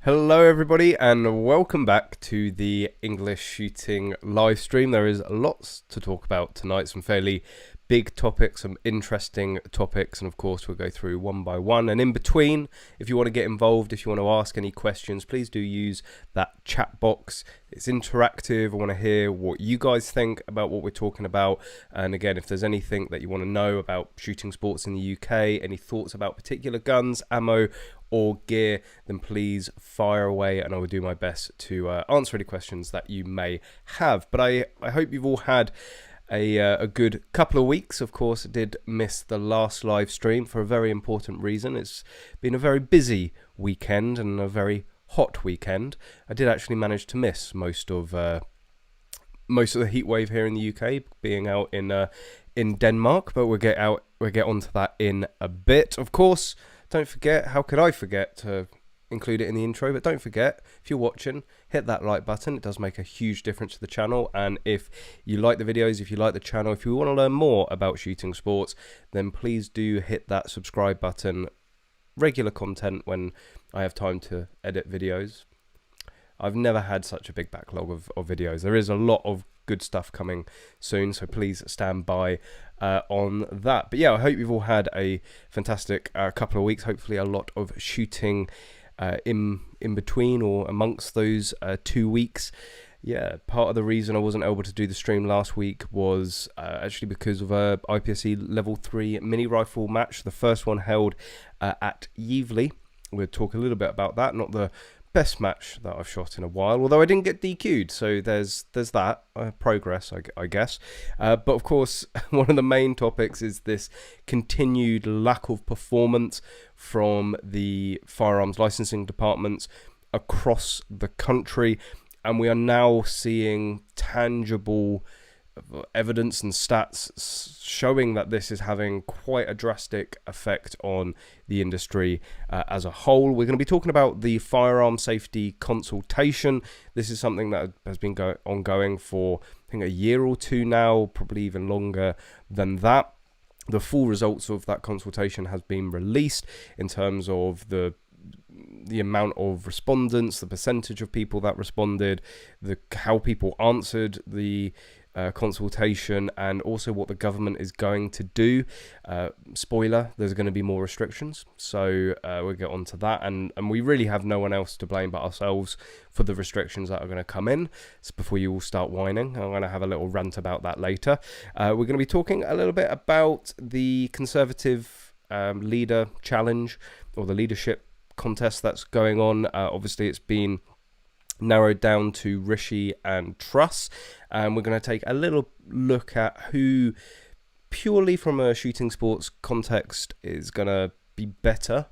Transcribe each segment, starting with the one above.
Hello everybody and welcome back to the English shooting live stream. There is lots to talk about tonight, some fairly big topics, some interesting topics, and of course we'll go through one by one. And in between, if you want to get involved, if you want to ask any questions, please do use that chat box. It's interactive. I want to hear what you guys think about what we're talking about. And again, if there's anything that you want to know about shooting sports in the UK, any thoughts about particular guns, ammo, or gear, then please fire away and I will do my best to answer any questions that you may have. But I hope you've all had a good couple of weeks. Of course, I did miss the last live stream for a very important reason. It's been a very busy weekend and a very hot weekend. I did actually manage to miss most of the heat wave here in the UK, being out in Denmark, but we'll get onto that in a bit. Of course, don't forget, how could I forget to include it in the intro, but don't forget, if you're watching, hit that like button. It does make a huge difference to the channel, and if you like the videos, if you like the channel, if you want to learn more about shooting sports, then please do hit that subscribe button. Regular content when I have time to edit videos. I've never had such a big backlog of videos. There is a lot of good stuff coming soon, so please stand by on that. But yeah, I hope you've all had a fantastic couple of weeks. Hopefully a lot of shooting in between or amongst those 2 weeks. Yeah, part of the reason I wasn't able to do the stream last week was actually because of a IPSC level 3 mini rifle match. The first one held at Yevley. We'll talk a little bit about that. Not the best match that I've shot in a while, although I didn't get DQ'd, so there's that progress, I guess. But of course, one of the main topics is this continued lack of performance from the firearms licensing departments across the country, and we are now seeing tangible evidence and stats showing that this is having quite a drastic effect on the industry as a whole. We're going to be talking about the firearm safety consultation. This is something that has been ongoing for, I think, a year or two now, probably even longer than that. The full results of that consultation has been released in terms of the amount of respondents, the percentage of people that responded, how people answered the consultation, and also what the government is going to do. Spoiler, there's going to be more restrictions, so we'll get on to that, and we really have no one else to blame but ourselves for the restrictions that are going to come in. So before you all start whining, I'm going to have a little rant about that later. We're going to be talking a little bit about the Conservative Leader Challenge, or the leadership contest that's going on. Obviously it's been narrowed down to Rishi and Truss, and we're going to take a little look at who, purely from a shooting sports context, is going to be better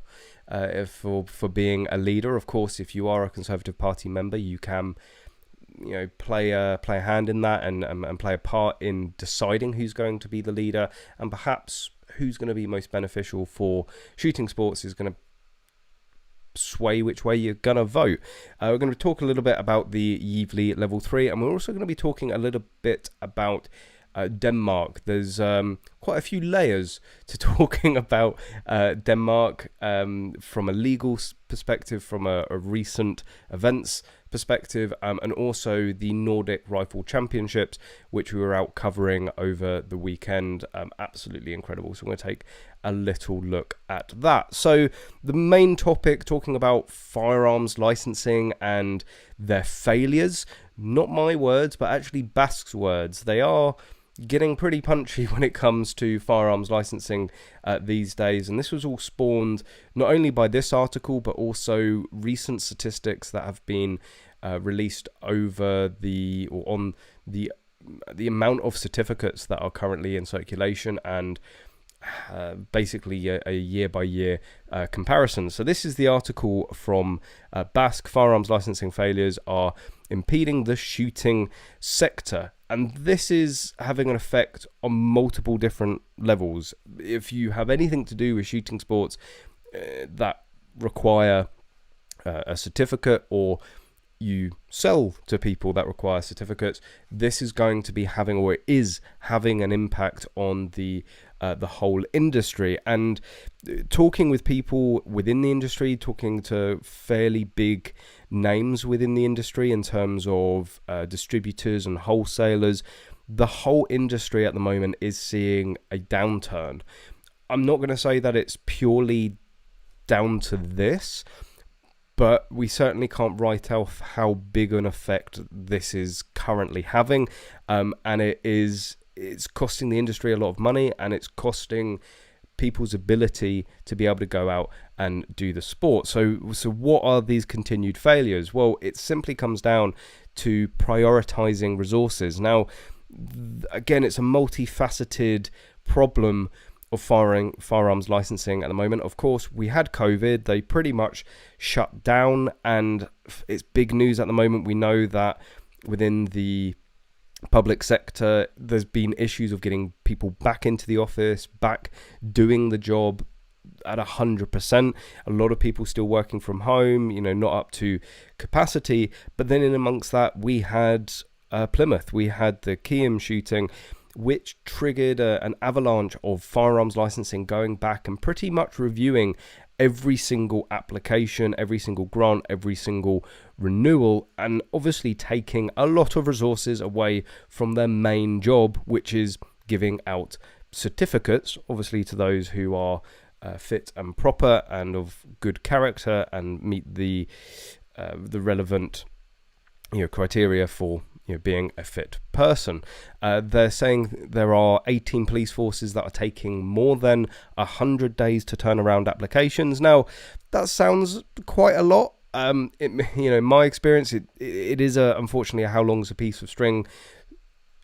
for being a leader. Of course, if you are a Conservative Party member, you can play a hand in that and play a part in deciding who's going to be the leader, and perhaps who's going to be most beneficial for shooting sports is going to sway which way you're gonna vote. We're going to talk a little bit about the Yevley level 3, and we're also going to be talking a little bit about Denmark. There's quite a few layers to talking about Denmark, from a legal perspective, from a recent events perspective, and also the Nordic Rifle Championships, which we were out covering over the weekend. Absolutely incredible. So I'm going to take a little look at that. So the main topic, talking about firearms licensing and their failures. Not my words, but actually Basque's words. They are getting pretty punchy when it comes to firearms licensing these days, and this was all spawned not only by this article but also recent statistics that have been released over on the amount of certificates that are currently in circulation, and basically a year-by-year comparison. So this is the article from Basque. Firearms licensing failures are impeding the shooting sector, and this is having an effect on multiple different levels. If you have anything to do with shooting sports that require a certificate, or you sell to people that require certificates, this is going to be having, or it is having, an impact on the whole industry. And talking with people within the industry, talking to fairly big names within the industry in terms of distributors and wholesalers, the whole industry at the moment is seeing a downturn. I'm not going to say that it's purely down to this, but we certainly can't write off how big an effect this is currently having, and it's costing the industry a lot of money, and it's costing people's ability to be able to go out and do the sport. So what are these continued failures? Well, it simply comes down to prioritizing resources. Now, again, it's a multifaceted problem of firearms licensing at the moment. Of course, we had COVID, they pretty much shut down, and it's big news at the moment. We know that within the public sector, there's been issues of getting people back into the office, back doing the job at 100%. A lot of people still working from home, not up to capacity. But then in amongst that, we had Plymouth, we had the Keyham shooting, which triggered an avalanche of firearms licensing going back and pretty much reviewing every single application, every single grant, every single renewal, and obviously taking a lot of resources away from their main job, which is giving out certificates, obviously to those who are fit and proper and of good character and meet the relevant criteria for being a fit person. They're saying there are 18 police forces that are taking more than 100 days to turn around applications. Now, that sounds quite a lot. In my experience, it is unfortunately how long's a piece of string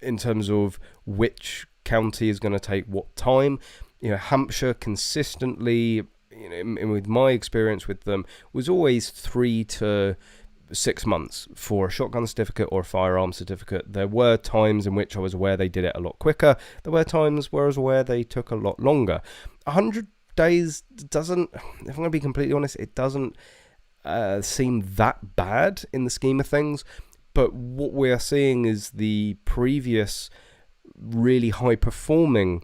in terms of which county is going to take what time. Hampshire consistently, with my experience with them, was always 3 to 6 months for a shotgun certificate or a firearm certificate. There were times in which I was aware they did it a lot quicker. There were times where I was aware they took a lot longer. 100 days doesn't, if I'm going to be completely honest, it doesn't seem that bad in the scheme of things. But what we are seeing is the previous really high performing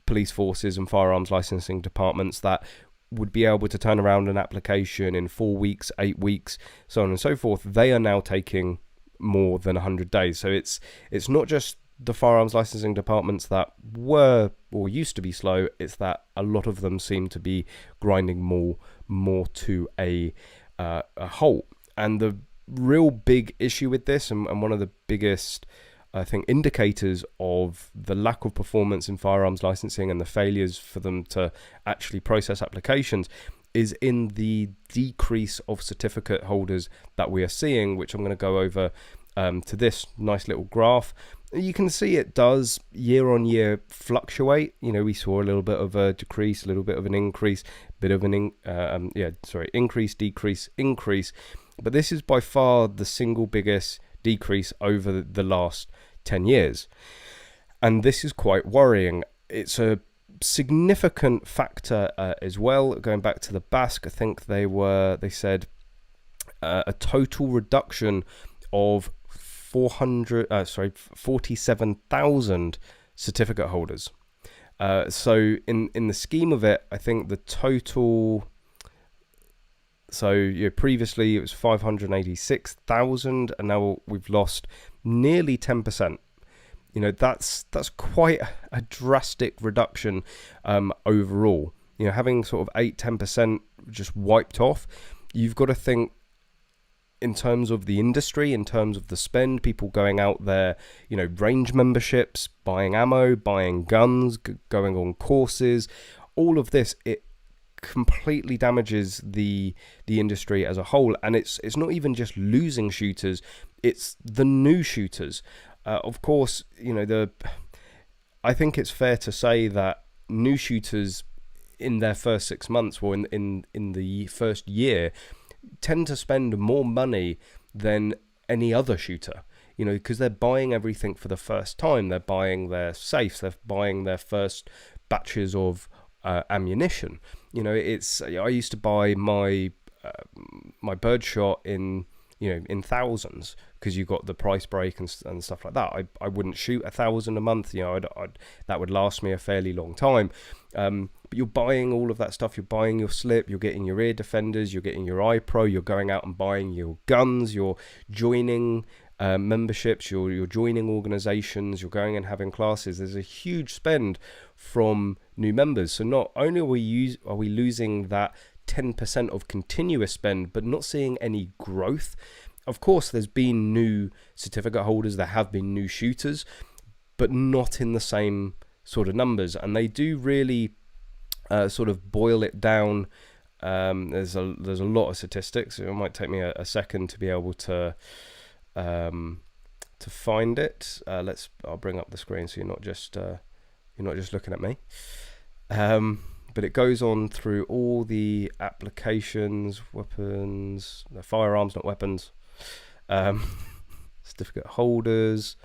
police forces and firearms licensing departments that would be able to turn around an application in 4 weeks, 8 weeks, so on and so forth. They are now taking more than 100 days. So it's not just the firearms licensing departments that were or used to be slow. It's that a lot of them seem to be grinding more to a halt. And the real big issue with this, and one of the biggest, I think, indicators of the lack of performance in firearms licensing and the failures for them to actually process applications, is in the decrease of certificate holders that we are seeing, which I'm going to go over to this nice little graph. You can see it does year on year fluctuate. We saw a little bit of a decrease, a little bit of an increase, increase, decrease, increase. But this is by far the single biggest decrease over the last 10 years. And this is quite worrying. It's a significant factor as well. Going back to the Basque, I think they said a total reduction of 47,000 certificate holders. So in the scheme of it, I think the total, previously it was 586,000, and now we've lost nearly 10%. That's quite a drastic reduction overall. Having sort of 8-10% just wiped off, you've got to think in terms of the industry, in terms of the spend, people going out there, range memberships, buying ammo, buying guns, going on courses, all of this, it completely damages the industry as a whole. And it's not even just losing shooters, it's the new shooters. Of course, I think it's fair to say that new shooters in their first 6 months, or in the first year, tend to spend more money than any other shooter, because they're buying everything for the first time. They're buying their safes, they're buying their first batches of ammunition. I used to buy my birdshot in thousands, because you got the price break and stuff like that. I wouldn't shoot 1,000 a month. That would last me a fairly long time. you're buying all of that stuff. You're buying your slip, you're getting your ear defenders, you're getting your iPro, you're going out and buying your guns, you're joining memberships, you're joining organizations, you're going and having classes. There's a huge spend from new members. So not only are we losing that 10% of continuous spend, but not seeing any growth. Of course, there's been new certificate holders, there have been new shooters, but not in the same sort of numbers. And they do really sort of boil it down. There's a lot of statistics. It might take me a second to be able to find it. I'll bring up the screen so you're not just looking at me. But it goes on through all the applications, weapons, firearms, not weapons, certificate holders.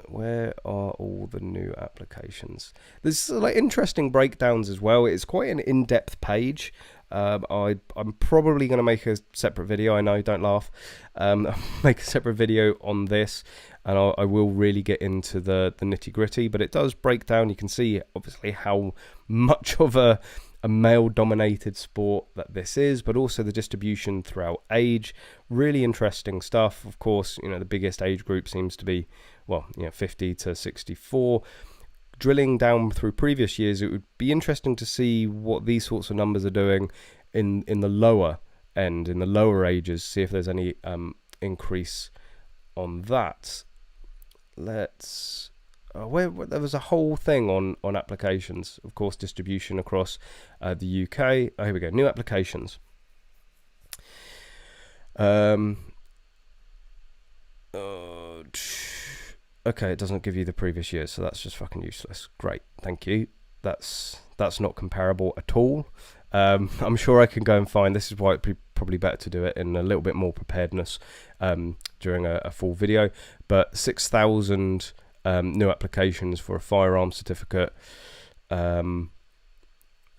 Where are all the new applications? There's like interesting breakdowns as well. It's quite an in-depth page. I'm probably going to make a separate video. I know, don't laugh. I'll make a separate video on this, and I will really get into the nitty-gritty. But it does break down. You can see obviously how much of a male-dominated sport that this is, but also the distribution throughout age. Really interesting stuff. Of course, the biggest age group seems to be 50 to 64. Drilling down through previous years, it would be interesting to see what these sorts of numbers are doing in the lower end, in the lower ages, see if there's any increase on that. There was a whole thing on applications, of course, distribution across the UK. Here we go, new applications. Okay, it doesn't give you the previous years, so that's just fucking useless. Great, thank you. That's not comparable at all. I'm sure I can go and find. This is why it'd be probably better to do it in a little bit more preparedness during a full video. But 6,000 new applications for a firearm certificate. Do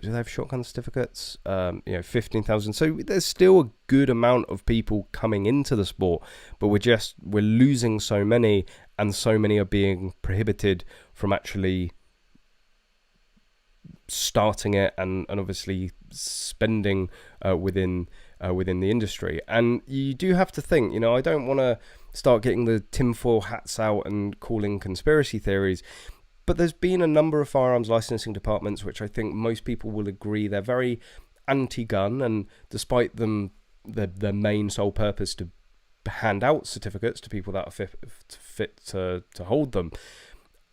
they have shotgun certificates? 15,000. So there's still a good amount of people coming into the sport, but we're losing so many, and so many are being prohibited from actually starting it and obviously spending within the industry. And you do have to think, I don't want to start getting the tinfoil hats out and calling conspiracy theories. But there's been a number of firearms licensing departments which I think most people will agree they're very anti-gun, and despite them, their main sole purpose to hand out certificates to people that are fit to hold them,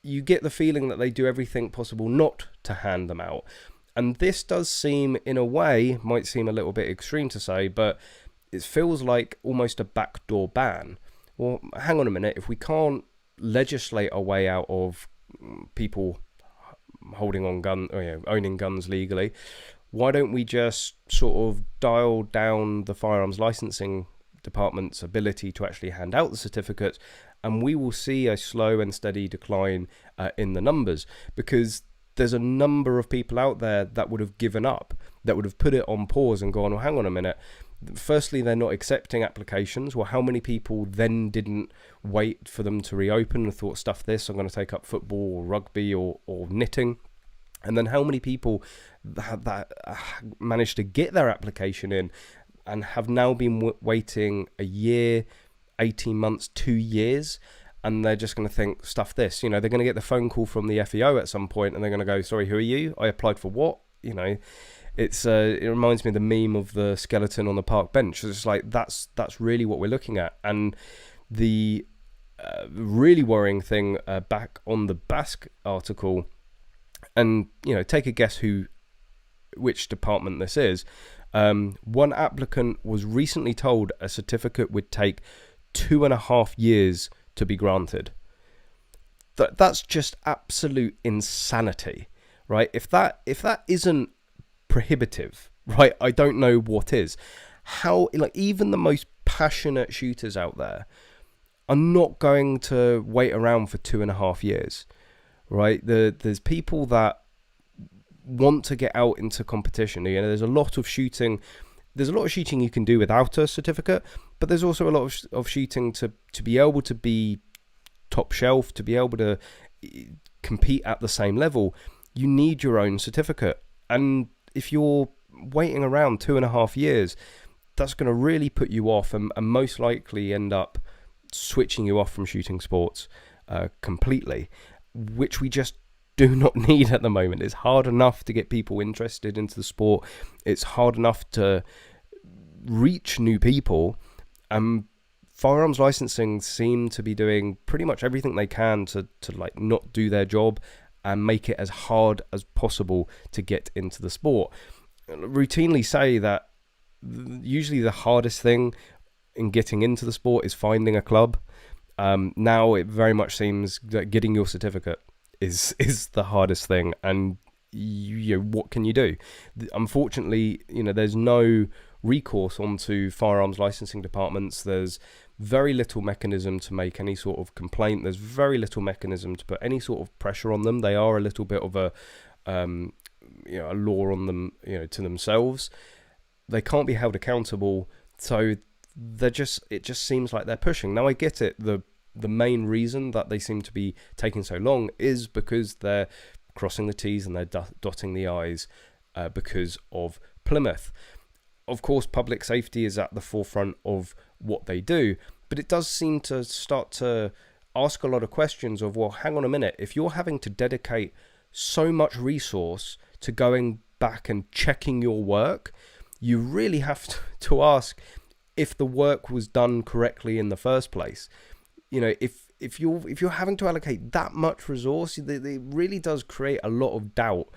you get the feeling that they do everything possible not to hand them out. And this does seem, in a way, might seem a little bit extreme to say, but it feels like almost a backdoor ban. Well, hang on a minute, if we can't legislate our way out of people holding on owning guns legally, why don't we just sort of dial down the firearms licensing department's ability to actually hand out the certificates, and we will see a slow and steady decline in the numbers, because there's a number of people out there that would have given up, that would have put it on pause and gone, well, hang on a minute. Firstly, they're not accepting applications. Well, how many people then didn't wait for them to reopen and thought, stuff this, I'm going to take up football or rugby or knitting? And then how many people that managed to get their application in and have now been waiting a year, 18 months, 2 years, and they're just going to think, stuff this. They're going to get the phone call from the FEO at some point, and they're going to go, sorry, who are you? I applied for what? It reminds me of the meme of the skeleton on the park bench. It's like that's really what we're looking at. And the really worrying thing back on the Basque article, and take a guess which department this is. One applicant was recently told a certificate would take 2.5 years to be granted. That's just absolute insanity, right? If that isn't prohibitive, right, I don't know what is. How, even the most passionate shooters out there are not going to wait around for 2.5 years, right? There's people that want to get out into competition. There's a lot of shooting. There's a lot of shooting you can do without a certificate, but there's also a lot of shooting to be able to be top shelf, to be able to compete at the same level, you need your own certificate. And if you're waiting around 2.5 years, that's going to really put you off and most likely end up switching you off from shooting sports completely, which we just do not need at the moment. It's hard enough to get people interested into the sport. It's hard enough to reach new people. Firearms licensing seem to be doing pretty much everything they can to like not do their job and make it as hard as possible to get into the sport. I routinely say that usually the hardest thing in getting into the sport is finding a club. Now it very much seems that getting your certificate is the hardest thing, and you know, what can you do? Unfortunately, you know, there's no recourse onto firearms licensing departments. There's very little mechanism to make any sort of complaint. There's very little mechanism to put any sort of pressure on them. They are a little bit of a a law on them, to themselves. They can't be held accountable, so it just seems like they're pushing. Now I get it. The main reason that they seem to be taking so long is because they're crossing the T's and they're dotting the I's because of Plymouth. Of course, public safety is at the forefront of what they do, but it does seem to start to ask a lot of questions of, well, hang on a minute. If you're having to dedicate so much resource to going back and checking your work, you really have to ask if the work was done correctly in the first place. You know, if you're having to allocate that much resource, it really does create a lot of doubt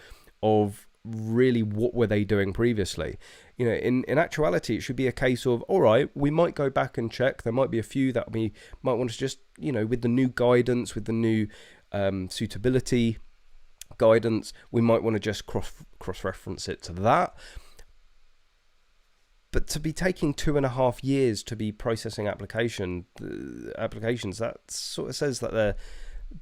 of really what were they doing previously. You know, in actuality, it should be a case of, all right, we might go back and check. There might be a few that we might want to just, with the new guidance, with the new suitability guidance, we might want to just cross-reference it to that. But to be taking 2.5 years to be processing applications, that sort of says that they're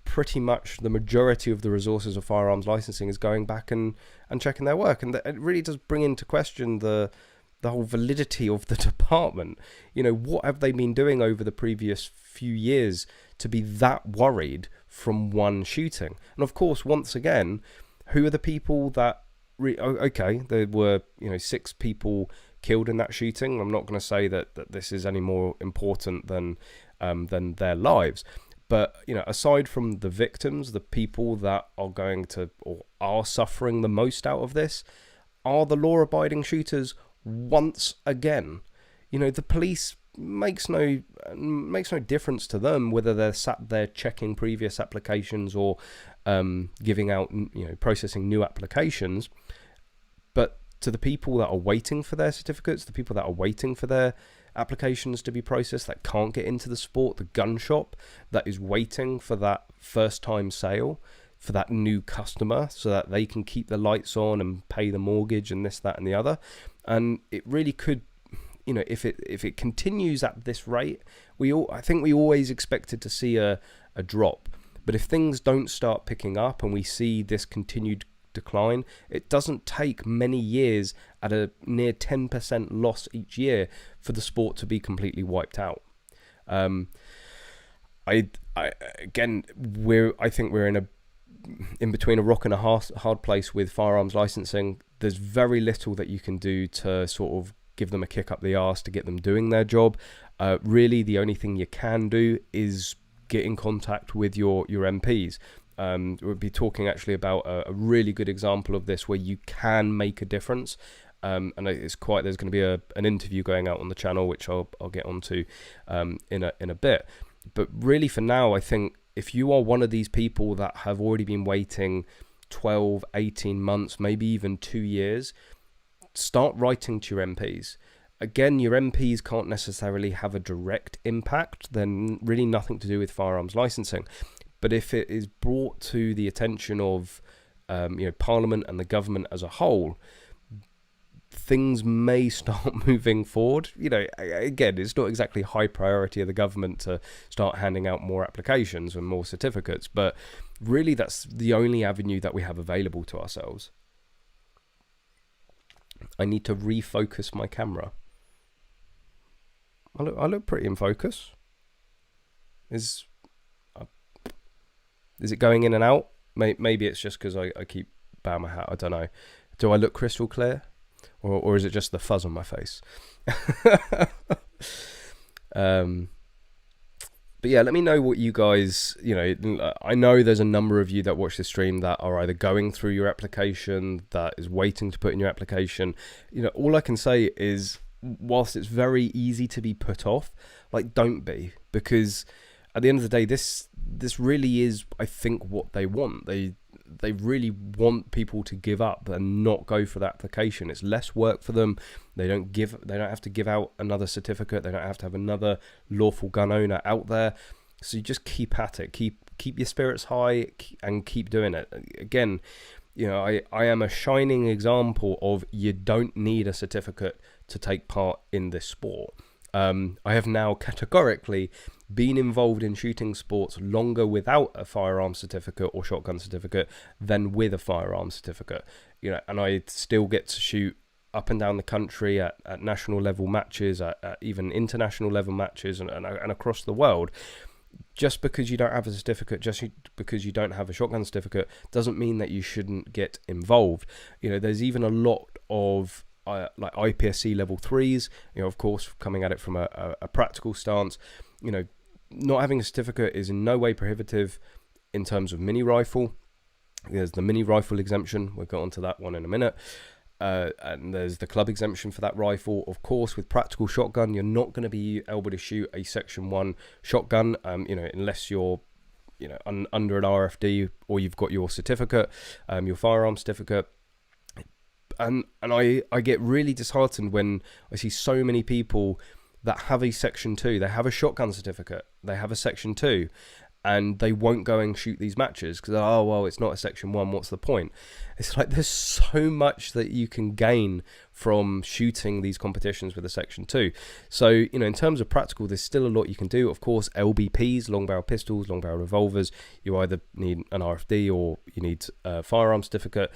pretty much the majority of the resources of firearms licensing is going back and checking their work. And it really does bring into question the whole validity of the department. What have they been doing over the previous few years to be that worried from one shooting? And of course, once again, who are the people that... okay, there were 6 people killed in that shooting. I'm not going to say that this is any more important than their lives, but aside from the victims, the people that are going to or are suffering the most out of this are the law-abiding shooters once again. The police makes no difference to them whether they're sat there checking previous applications or giving out, processing new applications. But to the people that are waiting for their certificates, the people that are waiting for their applications to be processed, that can't get into the sport, the gun shop that is waiting for that first time sale, for that new customer so that they can keep the lights on and pay the mortgage and this, that and the other. And it really could, if it continues at this rate, I think we always expected to see a drop. But if things don't start picking up and we see this continued decline, it doesn't take many years at a near 10% loss each year for the sport to be completely wiped out. I think we're in between a rock and a hard place with firearms licensing. There's very little that you can do to sort of give them a kick up the arse to get them doing their job. Really, the only thing you can do is get in contact with your MPs. We'll be talking actually about a really good example of this where you can make a difference. And there's going to be an interview going out on the channel, which I'll get onto in a bit. But really, for now, I think if you are one of these people that have already been waiting 12, 18 months, maybe even 2 years, start writing to your MPs. Again, your MPs can't necessarily have a direct impact. They're really nothing to do with firearms licensing. But if it is brought to the attention of Parliament and the government as a whole, things may start moving forward. Again, it's not exactly high priority of the government to start handing out more applications and more certificates, but really that's the only avenue that we have available to ourselves. I need to refocus my camera. I look pretty in focus. Is it going in and out? Maybe it's just because I keep bowing my hat. I don't know. Do I look crystal clear, or is it just the fuzz on my face? But yeah, let me know what you guys, I know there's a number of you that watch this stream that are either going through your application, that is waiting to put in your application. All I can say is, whilst it's very easy to be put off, like, don't be, because at the end of the day, this really is, I think, what they want. They really want people to give up and not go for the application. It's less work for them. They don't have to give out another certificate. They don't have to have another lawful gun owner out there. So you just keep at it. Keep your spirits high and keep doing it. Again, I am a shining example of, you don't need a certificate to take part in this sport. I have now categorically been involved in shooting sports longer without a firearm certificate or shotgun certificate than with a firearm certificate. And I still get to shoot up and down the country at national level matches, at even international level matches, and across the world. Just because you don't have a certificate, just because you don't have a shotgun certificate, doesn't mean that you shouldn't get involved. There's even a lot of like IPSC level 3s, of course, coming at it from a practical stance. Not having a certificate is in no way prohibitive in terms of mini rifle. There's the mini rifle exemption. We'll get onto that one in a minute. And there's the club exemption for that rifle. Of course, with practical shotgun, you're not going to be able to shoot a Section 1 shotgun, unless you're under an RFD or you've got your certificate, your firearm certificate. And I get really disheartened when I see so many people that have a Section 2, they have a shotgun certificate, they have a Section 2, and they won't go and shoot these matches because, oh, well, it's not a Section 1, what's the point? It's like, there's so much that you can gain from shooting these competitions with a Section 2. So, in terms of practical, there's still a lot you can do. Of course, LBPs, long barrel pistols, long barrel revolvers, you either need an RFD or you need a firearm certificate.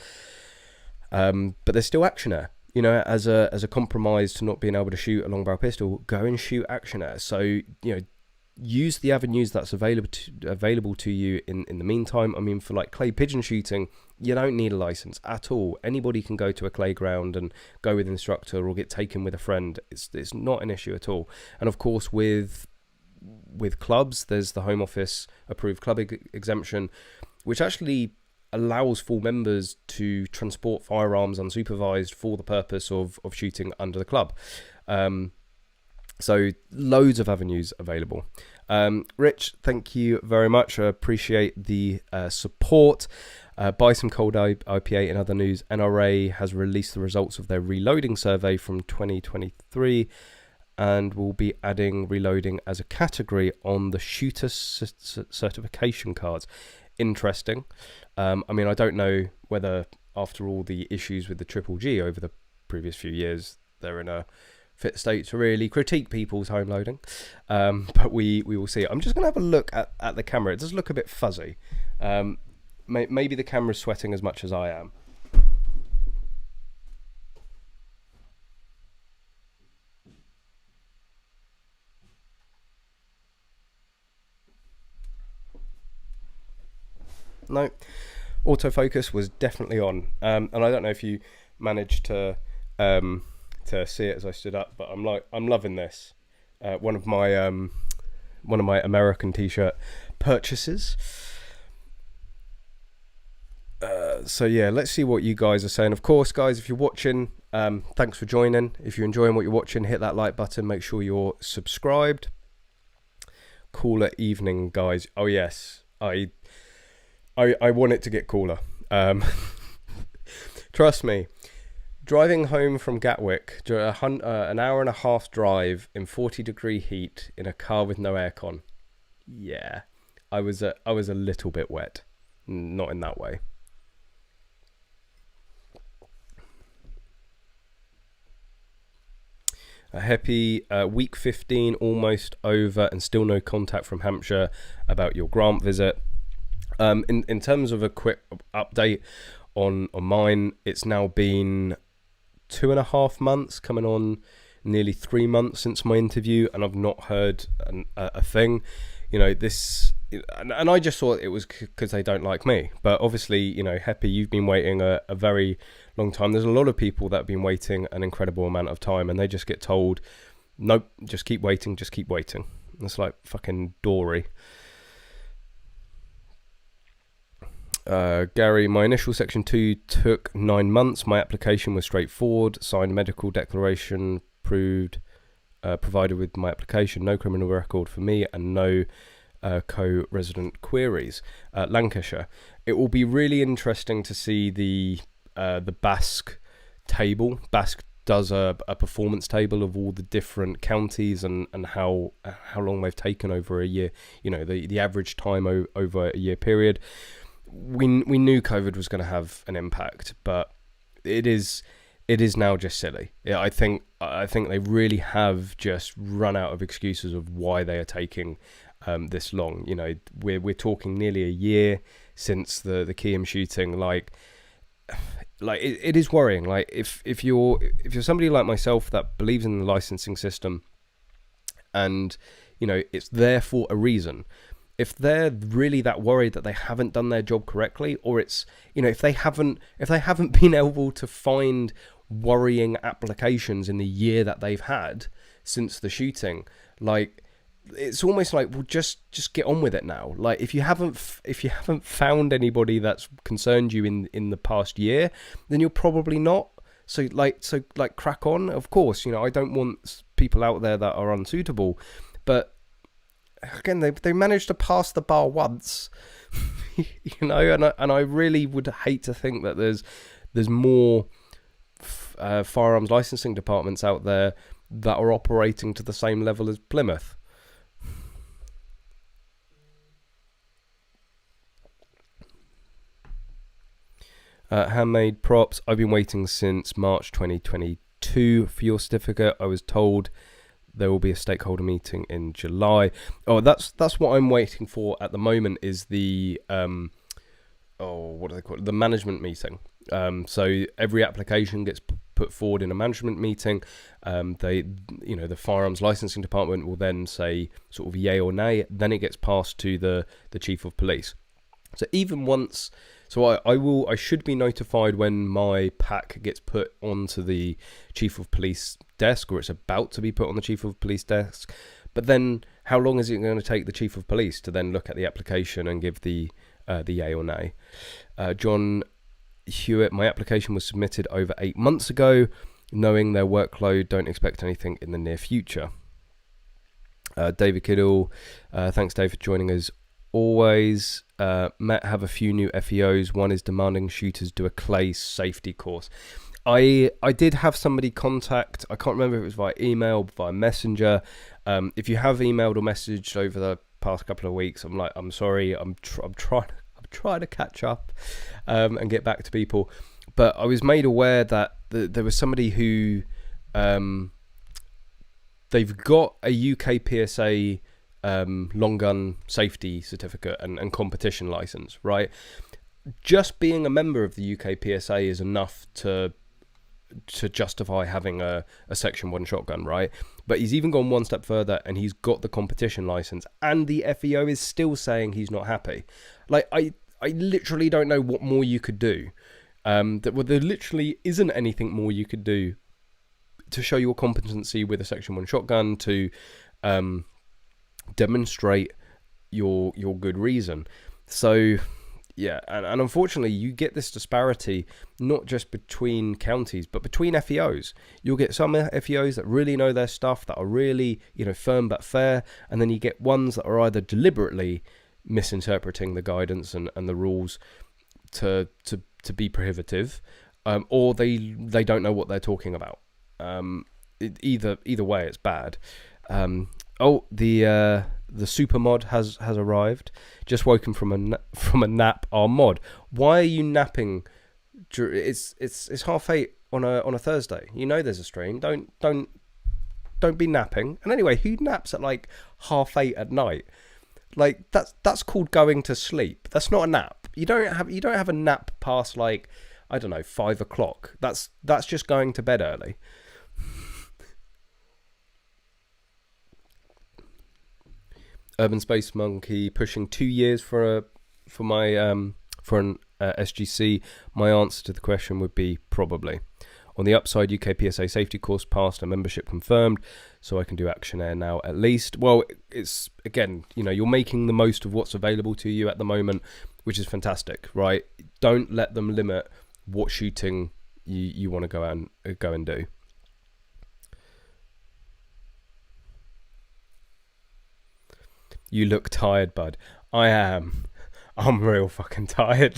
But there's still action air. As a compromise to not being able to shoot a long barrel pistol, go and shoot action air. So, use the avenues that's available to you in the meantime. I mean, for like clay pigeon shooting, you don't need a license at all. Anybody can go to a clay ground and go with an instructor or get taken with a friend. It's not an issue at all. And of course, with clubs, there's the Home Office approved club exemption, which actually allows full members to transport firearms unsupervised for the purpose of shooting under the club. So loads of avenues available. Rich, thank you very much. I appreciate the support. Buy some cold IPA. In other news, NRA has released the results of their reloading survey from 2023 and will be adding reloading as a category on the shooter certification cards. Interesting. I mean, I don't know whether, after all the issues with the Triple G over the previous few years, they're in a fit state to really critique people's home loading. But we will see. I'm just going to have a look at the camera. It does look a bit fuzzy. Maybe the camera's sweating as much as I am. No, autofocus was definitely on, and I don't know if you managed to see it as I stood up, but I'm loving this. One of my American t-shirt purchases. So yeah, let's see what you guys are saying. Of course, guys, if you're watching, thanks for joining. If you're enjoying what you're watching, hit that like button. Make sure you're subscribed. Cooler evening, guys. Oh yes, I want it to get cooler. Trust me, driving home from Gatwick, an hour and a half drive in 40-degree heat in a car with no aircon. Yeah, I was a little bit wet. Not in that way. A happy week 15 almost over and still no contact from Hampshire about your grant visit. In terms of a quick update on mine, it's now been 2.5 months, coming on nearly 3 months since my interview, and I've not heard a thing. you know, this, and I just thought it was because they don't like me. But obviously, you know, Happy, you've been waiting a very long time. There's a lot of people that have been waiting an incredible amount of time, and they just get told, nope, just keep waiting, just keep waiting. It's like fucking Dory. Gary, my initial section 2 took 9 months. My application was straightforward. Signed medical declaration, provided with my application. No criminal record for me, and no co-resident queries. Lancashire. It will be really interesting to see the Basque table. Basque does a performance table of all the different counties and how long they've taken over a year. You know, the average time over a year period. We knew COVID was going to have an impact, but it is now just silly. Yeah, I think they really have just run out of excuses of why they are taking this long. You know, we're talking nearly a year since the Keyham shooting. Like it is worrying. Like if you're somebody like myself that believes in the licensing system, and you know it's there for a reason. If they're really that worried that they haven't done their job correctly, or it's, you know, if they haven't been able to find worrying applications in the year that they've had since the shooting, like it's almost like, well, just get on with it now. Like if you haven't found anybody that's concerned you in the past year, then you're probably not. So crack on. Of course, you know, I don't want people out there that are unsuitable, but again, they managed to pass the bar once, you know, and I really would hate to think that there's more firearms licensing departments out there that are operating to the same level as Plymouth. Handmade props. I've been waiting since March 2022 for your certificate. I was told there will be a stakeholder meeting in July. Oh, that's what I'm waiting for at the moment, is the what do they call it? The management meeting. So every application gets put forward in a management meeting. The firearms licensing department will then say sort of yay or nay. Then it gets passed to the chief of police. So even once, I should be notified when my pack gets put onto the chief of police desk, or it's about to be put on the chief of police desk. But then how long is it going to take the chief of police to then look at the application and give the yay or nay? John Hewitt, my application was submitted over 8 months ago. Knowing their workload, don't expect anything in the near future. David Kiddle, thanks Dave for joining us always. Met have a few new FEOs. One is demanding shooters do a clay safety course. I did have somebody contact, I can't remember if it was via email, via messenger. If you have emailed or messaged over the past couple of weeks, I'm sorry, I'm trying to catch up and get back to people. But I was made aware that there was somebody who they've got a UK PSA long gun safety certificate and competition license, right? Just being a member of the UK PSA is enough to justify having a Section 1 shotgun, right? But he's even gone one step further, and he's got the competition license, and the FEO is still saying he's not happy. Like, I literally don't know what more you could do. There literally isn't anything more you could do to show your competency with a Section 1 shotgun, to demonstrate your good reason. So yeah, and unfortunately you get this disparity not just between counties but between FEOs. You'll get some FEOs that really know their stuff, that are really, you know, firm but fair, and then you get ones that are either deliberately misinterpreting the guidance and the rules to be prohibitive, or they don't know what they're talking about. Either way, it's bad. The super mod has arrived. Just woken from a nap. Our mod. Why are you napping? It's 8:30 on a Thursday. You know there's a stream. Don't be napping. And anyway, who naps at like 8:30 at night? Like that's called going to sleep. That's not a nap. You don't have a nap past, like, I don't know, 5 o'clock. That's just going to bed early. Urban Space Monkey pushing 2 years for an SGC. My answer to the question would be probably. On the upside, UK PSA safety course passed and membership confirmed, so I can do Action Air now at least. Well, it's, again, you know, you're making the most of what's available to you at the moment, which is fantastic, right? Don't let them limit what shooting you want to go and do. You look tired, bud. I am. I'm real fucking tired,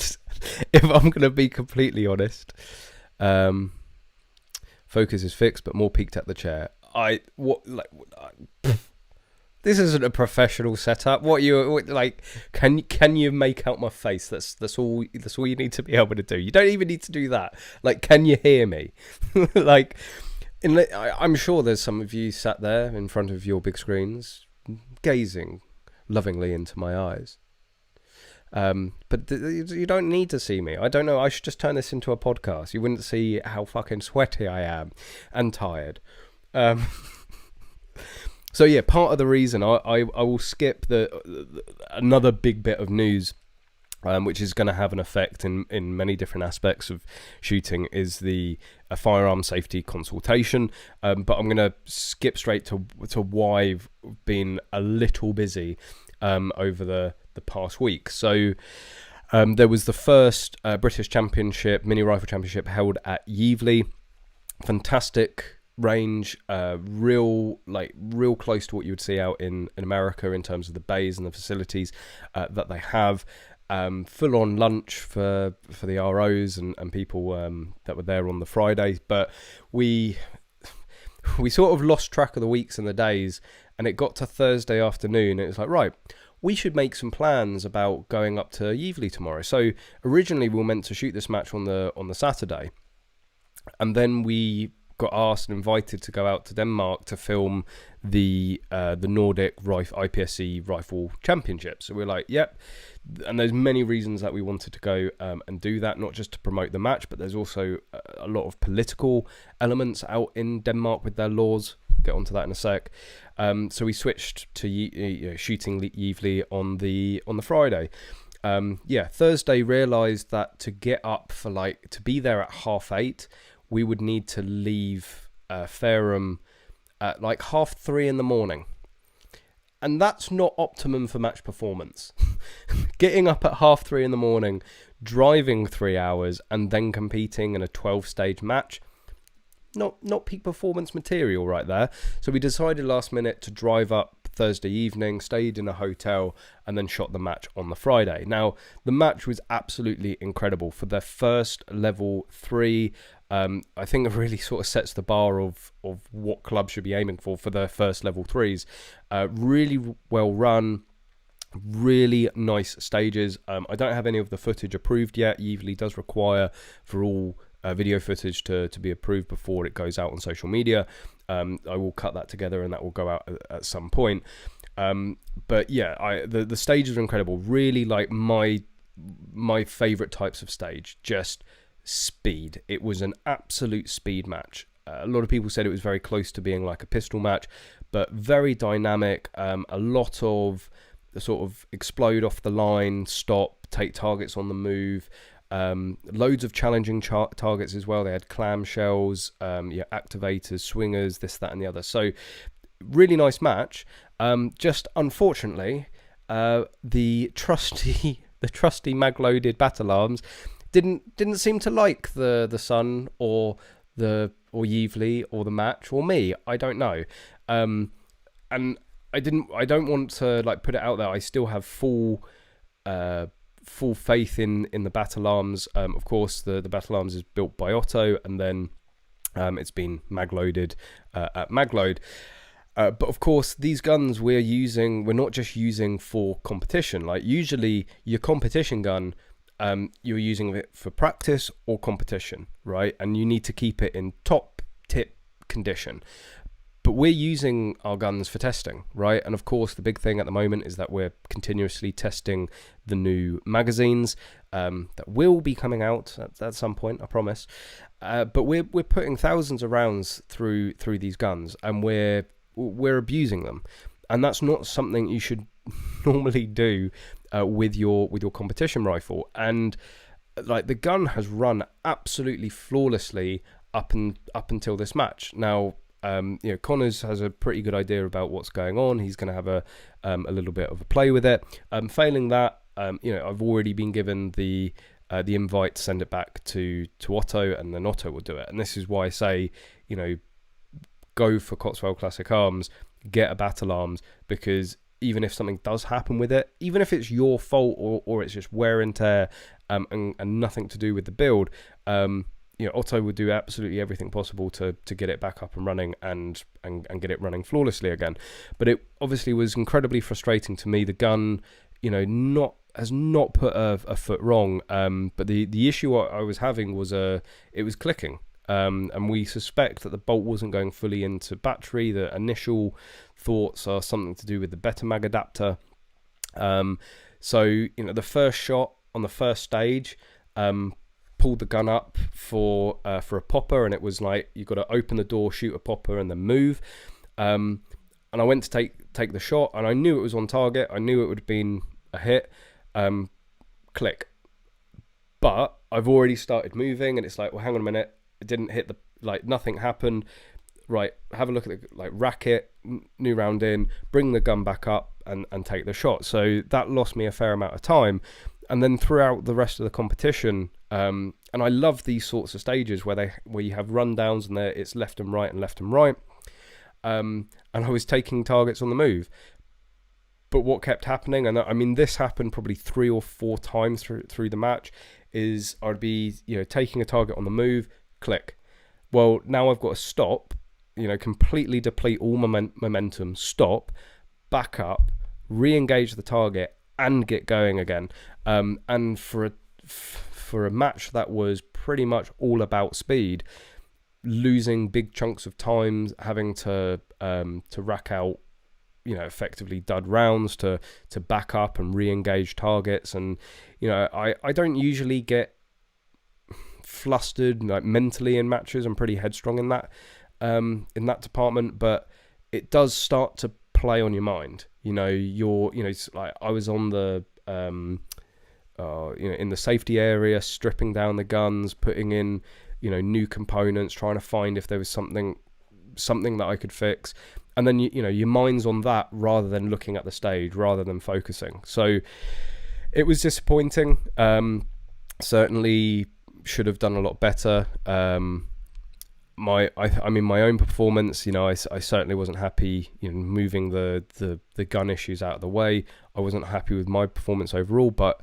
if I'm going to be completely honest. Focus is fixed, but more peaked at the chair. This isn't a professional setup. Can you make out my face? That's all you need to be able to do. You don't even need to do that. Like, can you hear me? I'm sure there's some of you sat there in front of your big screens, gazing lovingly into my eyes. But you don't need to see me. I don't know. I should just turn this into a podcast. You wouldn't see how fucking sweaty I am and tired. So yeah, part of the reason I will skip another big bit of news, which is going to have an effect in many different aspects of shooting, is the firearm safety consultation. But I'm going to skip straight to why I've been a little busy over the past week. So there was the first British Championship, Mini Rifle Championship, held at Yevley. Fantastic range, real close to what you would see out in America in terms of the bays and the facilities that they have. Full on lunch for the ROs and people that were there on the Friday, but we sort of lost track of the weeks and the days, and it got to Thursday afternoon, and it was like, right, we should make some plans about going up to Yevley tomorrow. So originally we were meant to shoot this match on the Saturday, and then we got asked and invited to go out to Denmark to film the Nordic IPSC Rifle Championship. So we're like, yep. And there's many reasons that we wanted to go and do that, not just to promote the match, but there's also a lot of political elements out in Denmark with their laws. Get onto that in a sec. So we switched to shooting Yevley on the Friday. Thursday realised that to get up to be there at 8:30, we would need to leave Firearm at 3:30 in the morning. And that's not optimum for match performance. Getting up at 3:30 in the morning, driving 3 hours, and then competing in a 12-stage match, not peak performance material right there. So we decided last minute to drive up Thursday evening, stayed in a hotel, and then shot the match on the Friday. Now, the match was absolutely incredible. For their first level 3, I think it really sort of sets the bar of what clubs should be aiming for their first level 3s. Really well run, really nice stages. I don't have any of the footage approved yet. Yevley does require for all video footage to be approved before it goes out on social media. I will cut that together and that will go out at some point. But yeah, the stages are incredible. Really like my favorite types of stage, just speed. It was an absolute speed match. A lot of people said it was very close to being like a pistol match, but very dynamic. A lot of the sort of explode off the line, stop, take targets on the move. Loads of challenging targets as well. They had clamshells, activators, swingers, this, that, and the other. So really nice match. Just unfortunately, the trusty mag-loaded battle arms didn't seem to like the Sun or Yevley or the match or me. I don't know. And I don't want to put it out there. I still have full faith in the battle arms. Of course, the battle arms is built by Otto, and then it's been mag-loaded at Magload. But of course, these guns we're not just using for competition. Like usually your competition gun, you're using it for practice or competition, right? And you need to keep it in top tip condition. But we're using our guns for testing, right? And of course, the big thing at the moment is that we're continuously testing the new magazines that will be coming out at some point, I promise. But we're putting thousands of rounds through these guns, and we're abusing them. And that's not something you should normally do with your competition rifle. And like, the gun has run absolutely flawlessly up until this match. Now, you know, Connors has a pretty good idea about what's going on. He's going to have a little bit of a play with it. Failing that, you know, I've already been given the invite to send it back to Otto, and then Otto will do it. And this is why I say, you know, go for Cotswold Classic Arms, get a battle arms, because even if something does happen with it, even if it's your fault or it's just wear and tear and nothing to do with the build, you know, Otto would do absolutely everything possible to get it back up and running and get it running flawlessly again. But it obviously was incredibly frustrating to me. The gun, you know, has not put a foot wrong, but the issue I was having was it was clicking. And we suspect that the bolt wasn't going fully into battery. The initial thoughts are something to do with the Betamax adapter. So, you know, the first shot on the first stage, pulled the gun up for a popper, and it was like, you got to open the door, shoot a popper, and then move. And I went to take the shot, and I knew it was on target. I knew it would have been a hit. Click. But I've already started moving, and it's like, well, hang on a minute. It didn't hit the, like, nothing happened. Right, have a look at the, like, rack it, new round in, bring the gun back up and take the shot. So that lost me a fair amount of time. And then throughout the rest of the competition, and I love these sorts of stages where you have rundowns and it's left and right and left and right. And I was taking targets on the move. But what kept happening, and I mean, this happened probably 3 or 4 times through the match, is I'd be, you know, taking a target on the move, click. Well, now I've got to stop, you know, completely deplete all momentum, stop, back up, re-engage the target, and get going again. And for a match that was pretty much all about speed, losing big chunks of time, having to rack out, you know, effectively dud rounds to back up and re-engage targets. And, you know, I don't usually get flustered, like, mentally in matches. I'm pretty headstrong in that department, but it does start to play on your mind. You know, it's like, I was on the you know, in the safety area, stripping down the guns, putting in, you know, new components, trying to find if there was something that I could fix. And then, you know, your mind's on that rather than looking at the stage, rather than focusing. So it was disappointing. Certainly should have done a lot better. I mean, my own performance, you know, I certainly wasn't happy, you know, moving the gun issues out of the way. I wasn't happy with my performance overall, but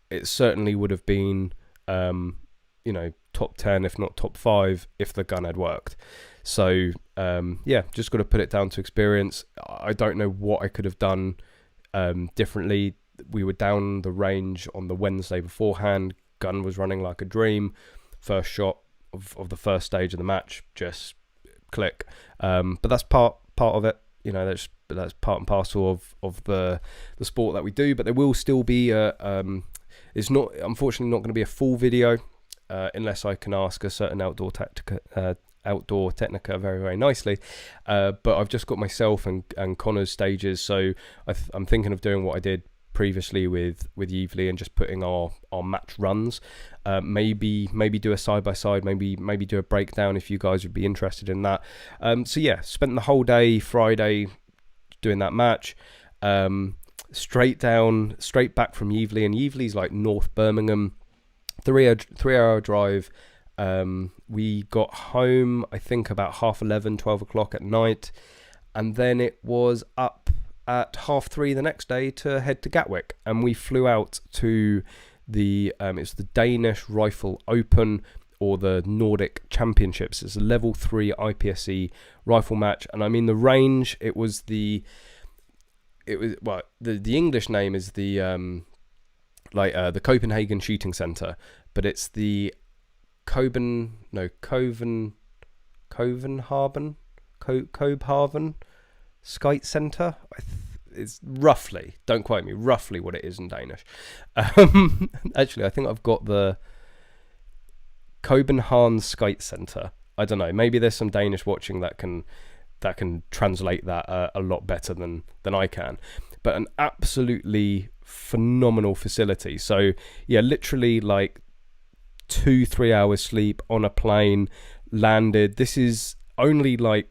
it certainly would have been, you know, top 10, if not top 5, if the gun had worked. So, yeah, just got to put it down to experience. I don't know what I could have done differently. We were down the range on the Wednesday beforehand. Gun was running like a dream. First shot of the first stage of the match, just click. But that's part of it. You know, that's part and parcel of the sport that we do. But there will still be it's not, unfortunately, not going to be a full video unless I can ask a certain outdoor Technica very, very nicely. But I've just got myself and Connor's stages, so I'm thinking of doing what I did previously with Yevely and just putting our match runs. Maybe do a side-by-side, maybe do a breakdown if you guys would be interested in that. So yeah, spent the whole day Friday doing that match. Straight back from Yevely, and Yevely's like North Birmingham, 3-hour drive. We got home, I think, about 11:30, 12 o'clock at night, and then it was up at 3:30 the next day to head to Gatwick, and we flew out to the it's the Danish Rifle Open, or the Nordic Championships. It's a level 3 IPSC rifle match, and I mean, the range, the English name is the the Copenhagen Shooting Centre, but it's the Copenhagen Skite Centre. It's roughly, don't quote me, roughly what it is in Danish. Actually, I think I've got the Copenhagen Skite Centre. I don't know. Maybe there's some Danish watching that can translate that a lot better than I can. but an absolutely phenomenal facility. So yeah, literally like 2-3 hours sleep on a plane, landed. This is only like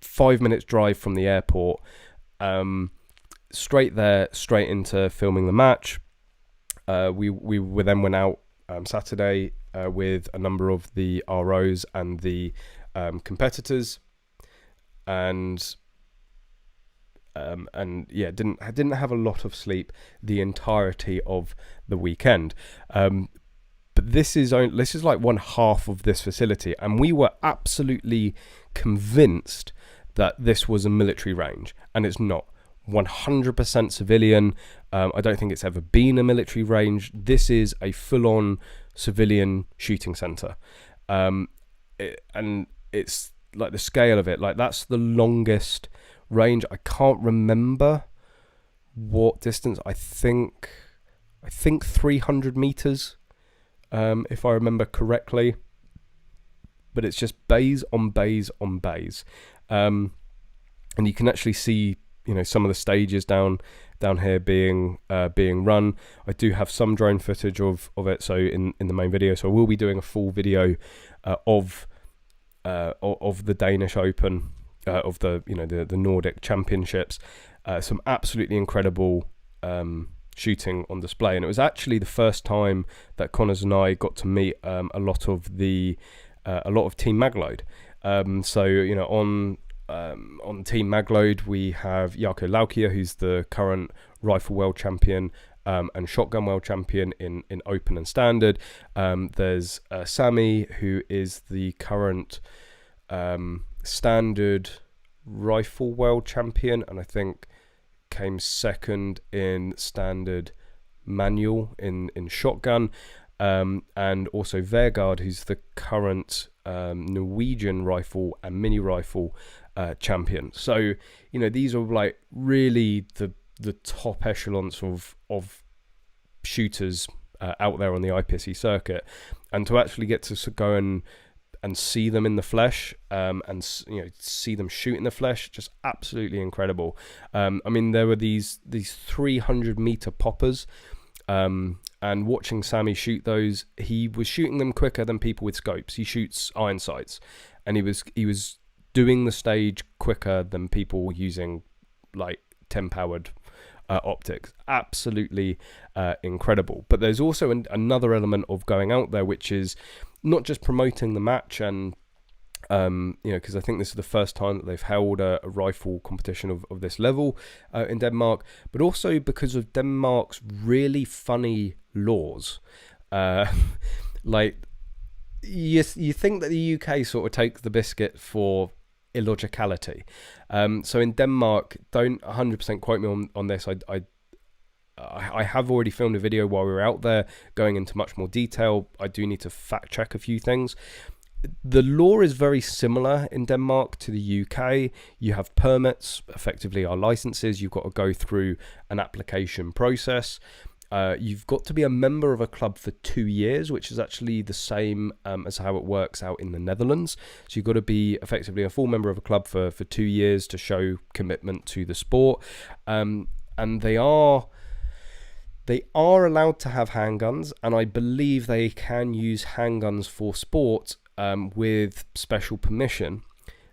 5 minutes drive from the airport. Straight there, straight into filming the match. We then went out Saturday with a number of the ROs and the competitors, and yeah, didn't have a lot of sleep the entirety of the weekend. But this is like one half of this facility, and we were absolutely convinced that this was a military range, and it's not. 100% civilian. I don't think it's ever been a military range. This is a full-on civilian shooting center, and it's like the scale of it. Like, that's the longest range. I can't remember what distance. I think 300 meters, if I remember correctly. But it's just bays on bays on bays, and you can actually see, you know, some of the stages down here being run. I do have some drone footage of it, so in the main video. So I will be doing a full video of the Danish Open, of the, you know, the Nordic Championships. Some absolutely incredible shooting on display, and it was actually the first time that Connors and I got to meet a lot of Team Magload. So, you know, on Team Magload we have Jarkko Laukia, who's the current rifle world champion and shotgun world champion in open and standard. There's Sami, who is the current standard rifle world champion, and I think came second in standard manual in shotgun. And also Vegard, who's the current Norwegian rifle and mini rifle champion. So, you know, these are like really the top echelons of shooters out there on the IPSC circuit, and to actually get to go and see them in the flesh, and, you know, see them shoot in the flesh, just absolutely incredible. I mean, there were these 300 meter poppers, and watching Sami shoot those, he was shooting them quicker than people with scopes. He shoots iron sights, and he was doing the stage quicker than people using like 10 powered optics. Absolutely incredible. But there's also another element of going out there, which is not just promoting the match, and you know, because I think this is the first time that they've held a rifle competition of this level in Denmark, but also because of Denmark's really funny laws. Like, you think that the UK sort of takes the biscuit for illogicality. So in Denmark, don't 100% quote me on this, I have already filmed a video while we were out there going into much more detail. I do need to fact check a few things. The law is very similar in Denmark to the UK. You have permits, effectively our licenses. You've got to go through an application process. You've got to be a member of a club for 2 years, which is actually the same as how it works out in the Netherlands. So you've got to be effectively a full member of a club for 2 years to show commitment to the sport. And they are allowed to have handguns, and I believe they can use handguns for sport with special permission.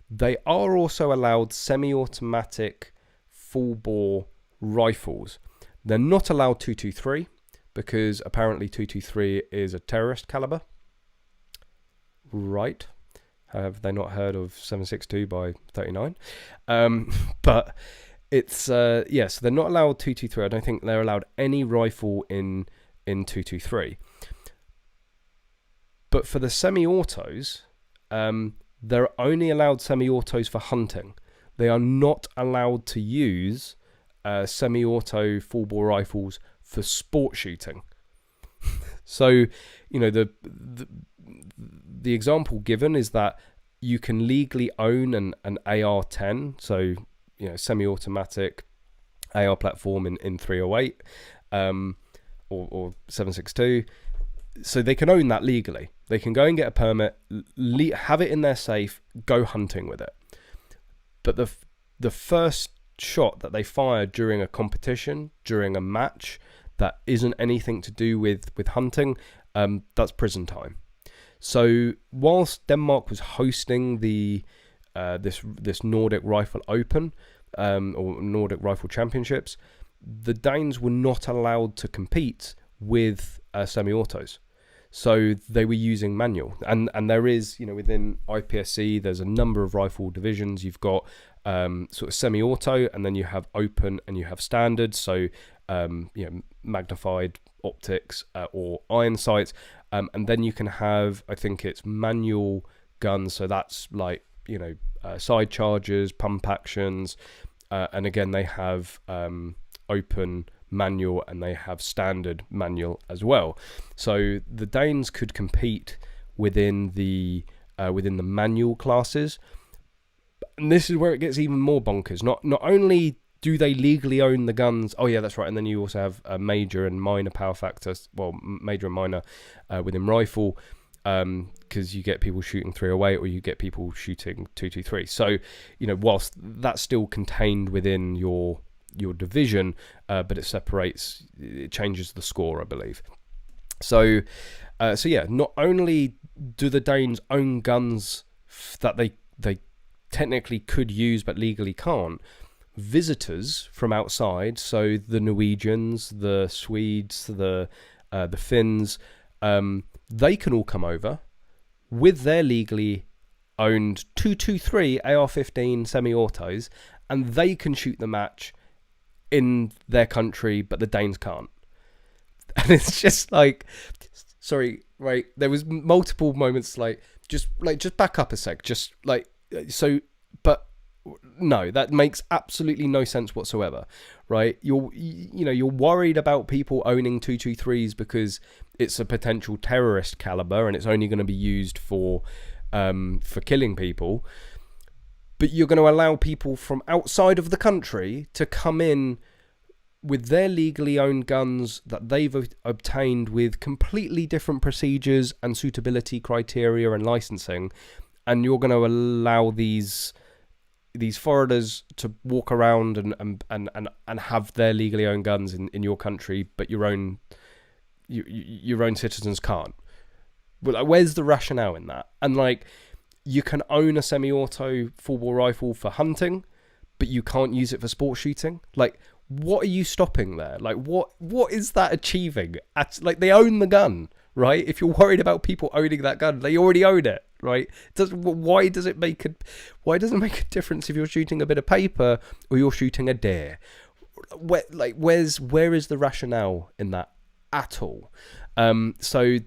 They are also allowed semi-automatic full-bore rifles. They're not allowed 223 because apparently 223 is a terrorist caliber. Right. Have they not heard of 7.62 by 39? But it's, yeah, so they're not allowed 223. I don't think they're allowed any rifle in 223. But for the semi-autos, they're only allowed semi-autos for hunting. They are not allowed to use semi-auto full-bore rifles for sport shooting. So, you know, the example given is that you can legally own an AR-10, so, you know, semi-automatic AR platform in 308 or 7.62. So they can own that legally. They can go and get a permit, have it in their safe, go hunting with it. But the first shot that they fire during a competition, during a match that isn't anything to do with hunting, that's prison time. So whilst Denmark was hosting the this Nordic Rifle Open or Nordic Rifle Championships, the Danes were not allowed to compete with semi-autos. So they were using manual, and there is, within IPSC, there's a number of rifle divisions. You've got sort of semi-auto, and then you have open, and you have standard. So magnified optics or iron sights, and then you can have, I think it's manual guns. So that's like side charges, pump actions, and again they have open, manual, and they have standard manual as well. So the Danes could compete within the manual classes, and this is where it gets even more bonkers. Not only do they legally own the guns, oh yeah, that's right, and then you also have a major and minor power factors, well, major and minor within rifle, because you get people shooting 308 or you get people shooting 223. So whilst that's still contained within your division, but it changes the score, I believe. So yeah, not only do the Danes own guns that they technically could use but legally can't, visitors from outside, so the Norwegians, the Swedes, the Finns, they can all come over with their legally owned 223 AR-15 semi-autos, and they can shoot the match in their country, but the Danes can't. And it's just like, sorry, right, there was multiple moments just back up a sec, but no, that makes absolutely no sense whatsoever, right? You're worried about people owning 223s because it's a potential terrorist caliber and it's only going to be used for killing people. But you're going to allow people from outside of the country to come in with their legally owned guns that they've obtained with completely different procedures and suitability criteria and licensing, and you're going to allow these foreigners to walk around and have their legally owned guns in your country, but your own citizens can't. Well, where's the rationale in that? And you can own a semi-auto full-bore rifle for hunting, but you can't use it for sport shooting. What are you stopping there? What is that achieving? They own the gun, right? If you're worried about people owning that gun, they already own it, right? Why does it make a difference if you're shooting a bit of paper or you're shooting a deer? Where is the rationale in that at all? So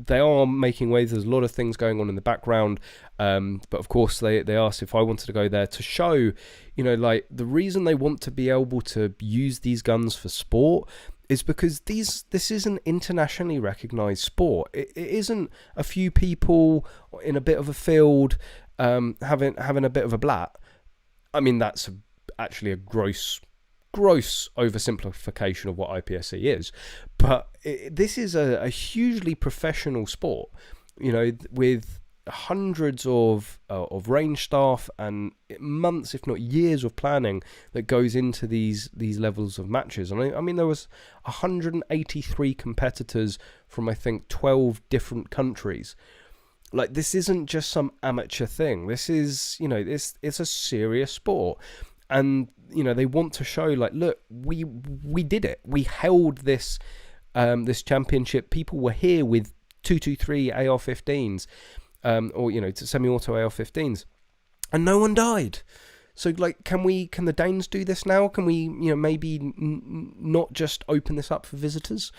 they are making waves. There's a lot of things going on in the background, but of course they asked if I wanted to go there to show, the reason they want to be able to use these guns for sport is because this is an internationally recognized sport. It isn't a few people in a bit of a field having a bit of a blat. I mean, that's actually a gross oversimplification of what IPSC is, but this is a hugely professional sport, with hundreds of range staff and months, if not years, of planning that goes into these levels of matches. And I mean, there was 183 competitors from, I think, 12 different countries. This isn't just some amateur thing. This is, it's a serious sport. And they want to show, look, we did it. We held this championship. People were here with 223 AR-15s, or semi-auto AR-15s, and no one died. So can the Danes do this now? Can we maybe not just open this up for visitors?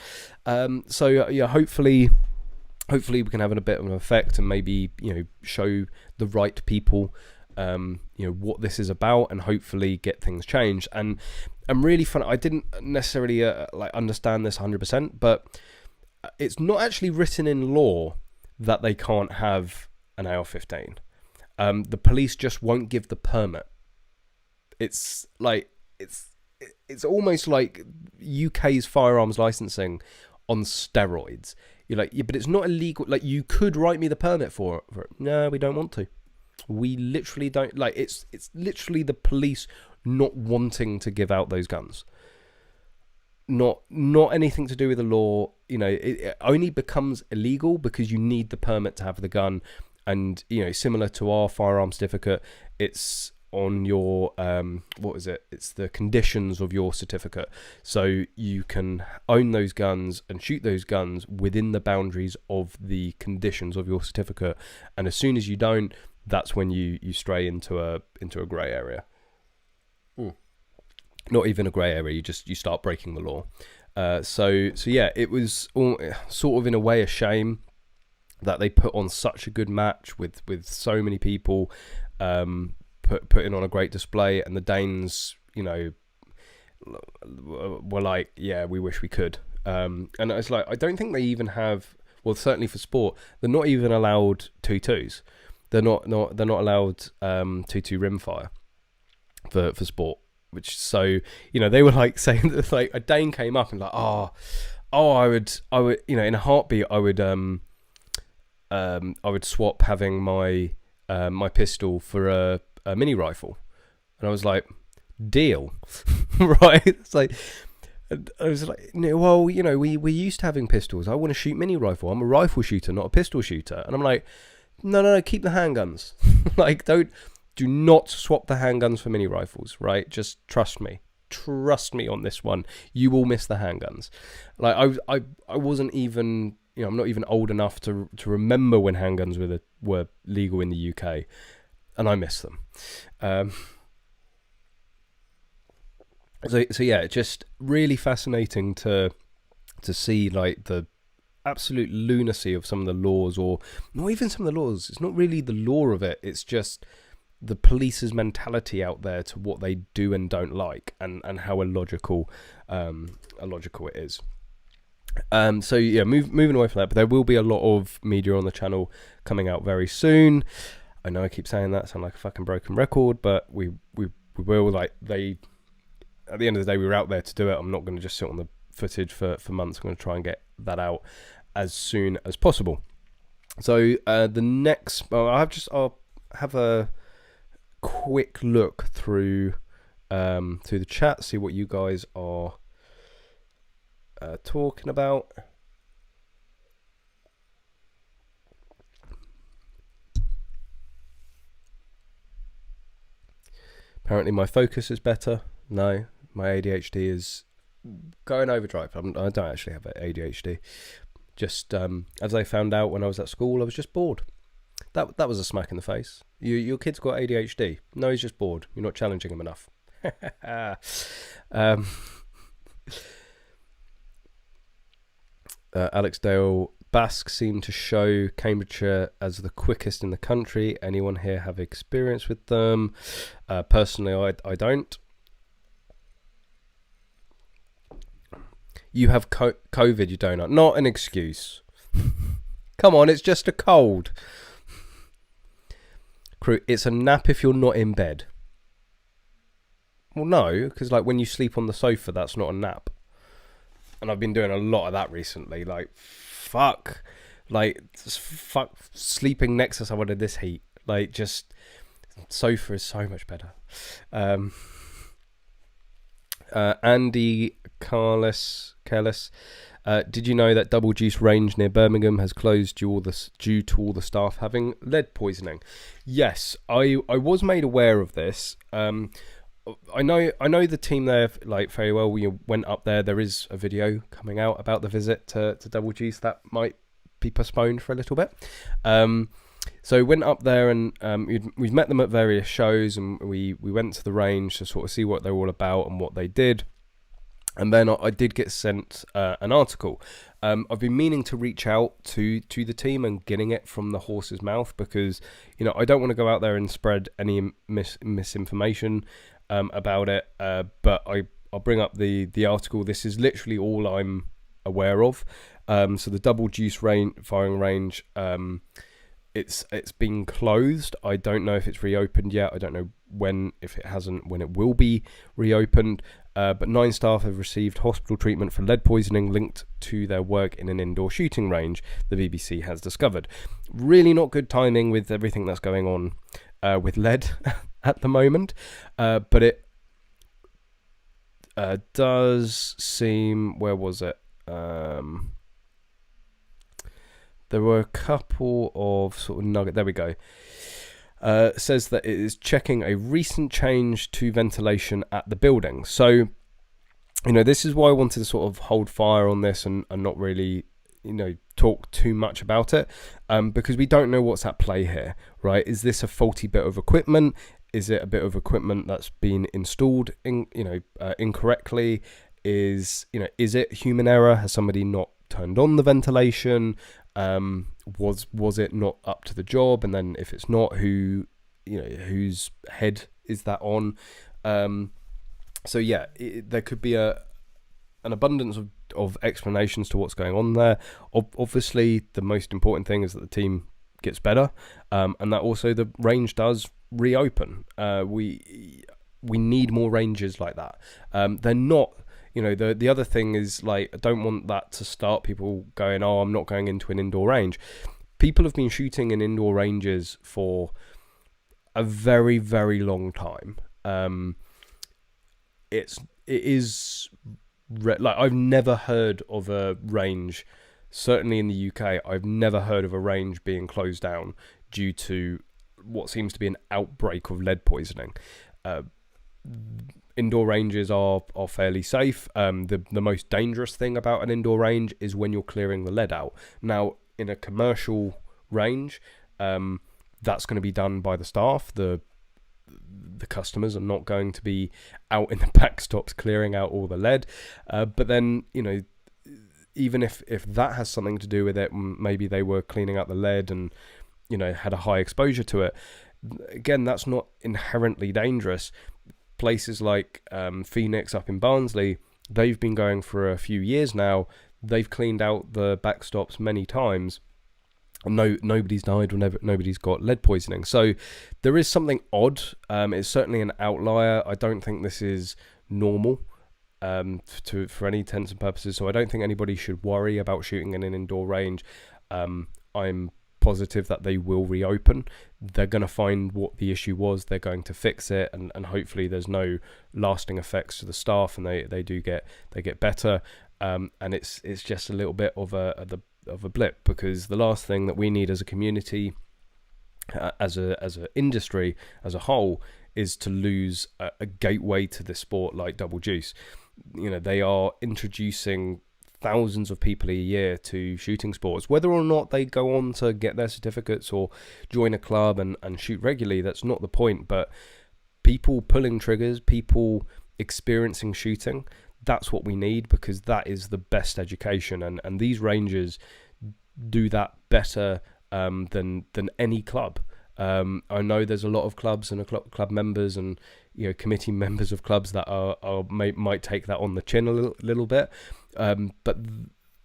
Hopefully we can have a bit of an effect and maybe show the right people what this is about, and hopefully get things changed. And really fun. I didn't necessarily understand this 100%, but it's not actually written in law that they can't have an AR-15. The police just won't give the permit. It's almost like UK's firearms licensing on steroids. You're like, yeah, but it's not illegal. You could write me the permit for it. No, we don't want to. We literally don't. It's literally the police not wanting to give out those guns. Not anything to do with the law. You know, it only becomes illegal because you need the permit to have the gun. And, you know, similar to our firearm certificate, it's on your, what is it? It's the conditions of your certificate. So you can own those guns and shoot those guns within the boundaries of the conditions of your certificate. And as soon as you don't, that's when you stray into a grey area. Not even a grey area, you start breaking the law. So yeah, it was sort of in a way a shame that they put on such a good match with so many people putting on a great display, and the Danes, you know, were like, yeah, we wish we could. And it's like, I don't think they even have, well, certainly for sport, they're not even allowed 2.2s. They're not allowed 2.2 rimfire for sport. Which, so, you know, they were like saying that, like, a Dane came up and like, I would, you know, in a heartbeat, I would swap having my my pistol for a mini rifle. And I was like, deal. Right? It's like, I was like, well, you know, we're used to having pistols. I want to shoot mini rifle. I'm a rifle shooter, not a pistol shooter. And I'm like, no, keep the handguns. Like, do not swap the handguns for mini rifles, right? Just trust me on this one. You will miss the handguns. Like, I wasn't even, you know, I'm not even old enough to remember when handguns were legal in the UK, and I miss them. So yeah, just really fascinating to see, like, the absolute lunacy of some of the laws, or not even some of the laws. It's not really the law of it. It's just the police's mentality out there to what they do and don't like, and how illogical it is. So yeah, moving away from that, but there will be a lot of media on the channel coming out very soon. I know I keep saying that, I sound like a fucking broken record, but we will, like, they, at the end of the day, we were out there to do it. I'm not going to just sit on the footage for months. I'm going to try and get that out as soon as possible. So the next, well, I'll have a quick look through the chat, see what you guys are talking about. Apparently my focus is better. No, my ADHD is going overdrive. I don't actually have ADHD. Just as I found out when I was at school, I was just bored. That was a smack in the face. Your kid's got ADHD. No, he's just bored. You're not challenging him enough. Alex Dale, Basques seem to show Cambridgeshire as the quickest in the country. Anyone here have experience with them? Personally, I don't. You have COVID, you donut. Not an excuse. Come on, it's just a cold. Crew, it's a nap if you're not in bed. Well, no, because, like, when you sleep on the sofa, that's not a nap. And I've been doing a lot of that recently. Like, fuck sleeping next to someone in this heat. Like, just, sofa is so much better. Andy Careless, did you know that Double Juice Range near Birmingham has closed due to all the staff having lead poisoning? Yes, I was made aware of this. I know the team there, like, very well. We went up there. There is a video coming out about the visit to Double Juice that might be postponed for a little bit. So went up there, and we've met them at various shows, and we went to the range to sort of see what they were all about and what they did. And then I did get sent an article. I've been meaning to reach out to the team and getting it from the horse's mouth, because, you know, I don't want to go out there and spread any misinformation about it. But I'll bring up the article. This is literally all I'm aware of. So the Double Juice firing range, it's been closed. I don't know if it's reopened yet. I don't know when, if it hasn't, when it will be reopened. But 9 staff have received hospital treatment for lead poisoning linked to their work in an indoor shooting range, the BBC has discovered. Really not good timing with everything that's going on with lead at the moment. But does seem, where was it? There were a couple of sort of nugget. There we go. Says that it is checking a recent change to ventilation at the building. So, you know, this is why I wanted to sort of hold fire on this and not really, you know, talk too much about it, because we don't know what's at play here, right? Is this a faulty bit of equipment? Is it a bit of equipment that's been installed incorrectly? Is it human error? Has somebody not turned on the ventilation? Was it not up to the job? And then if it's not, whose head is that on? So yeah, there could be an abundance of explanations to what's going on there. Obviously, the most important thing is that the team gets better, and that also the range does reopen. We need more ranges like that. They're not. The other thing is, like, I don't want that to start people going, oh, I'm not going into an indoor range. People have been shooting in indoor ranges for a very, very long time. I've never heard of a range, certainly in the UK, I've never heard of a range being closed down due to what seems to be an outbreak of lead poisoning. Indoor ranges are fairly safe. The most dangerous thing about an indoor range is when you're clearing the lead out. Now, in a commercial range, that's going to be done by the staff. The customers are not going to be out in the backstops clearing out all the lead. But then, even if that has something to do with it, maybe they were cleaning out the lead and, had a high exposure to it. Again, that's not inherently dangerous. Places like Phoenix up in Barnsley, they've been going for a few years now. They've cleaned out the backstops many times. Nobody's died or nobody's got lead poisoning. So there is something odd. It's certainly an outlier. I don't think this is normal for any intents and purposes. So I don't think anybody should worry about shooting in an indoor range. I'm positive that they will reopen. They're going to find what the issue was. They're going to fix it, and hopefully there's no lasting effects to the staff, and they get better. And it's just a little bit of a blip, because the last thing that we need as a community, as an industry as a whole, is to lose a gateway to the sport like Double Juice. They are introducing thousands of people a year to shooting sports. Whether or not they go on to get their certificates or join a club and shoot regularly, that's not the point. But people pulling triggers, people experiencing shooting, that's what we need, because that is the best education, and these ranges do that better than any club. I know there's a lot of clubs and club members and committee members of clubs that might take that on the chin a little bit, but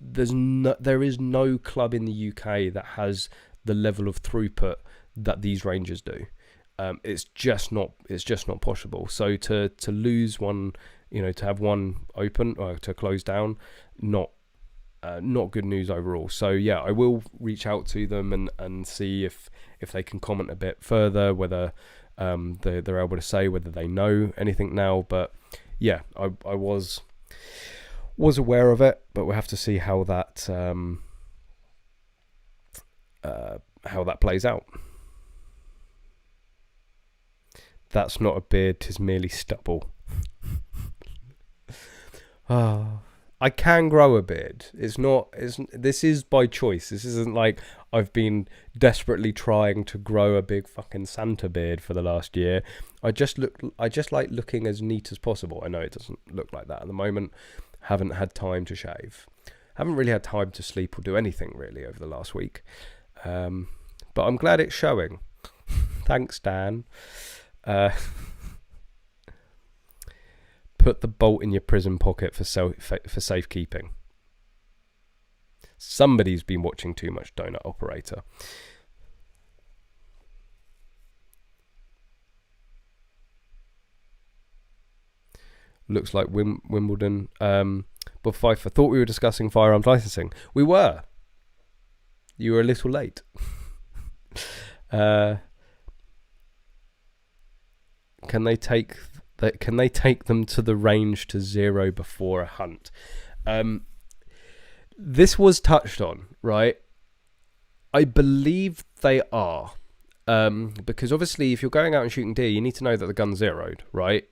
there is no club in the UK that has the level of throughput that these ranges do. It's just not possible. So to lose one, to have one open or to close down, not good news overall. So yeah, I will reach out to them and see if they can comment a bit further, whether they're able to say whether they know anything now. But yeah, I was aware of it, but we'll have to see how that plays out. That's not a beard, 'tis merely stubble. I can grow a beard. This is by choice. This isn't like I've been desperately trying to grow a big fucking Santa beard for the last year. I just like looking as neat as possible. I know it doesn't look like that at the moment. Haven't had time to shave. Haven't really had time to sleep or do anything really over the last week. But I'm glad it's showing. Thanks, Dan. Put the bolt in your prison pocket for safekeeping. Somebody's been watching too much Donut Operator. Looks like Wimbledon. But Pfeiffer, thought we were discussing firearms licensing. We were. You were a little late. Can they take that can they take them to the range to 0 before a hunt? This was touched on, right? I believe they are, because obviously if you're going out and shooting deer, you need to know that the gun's zeroed, right?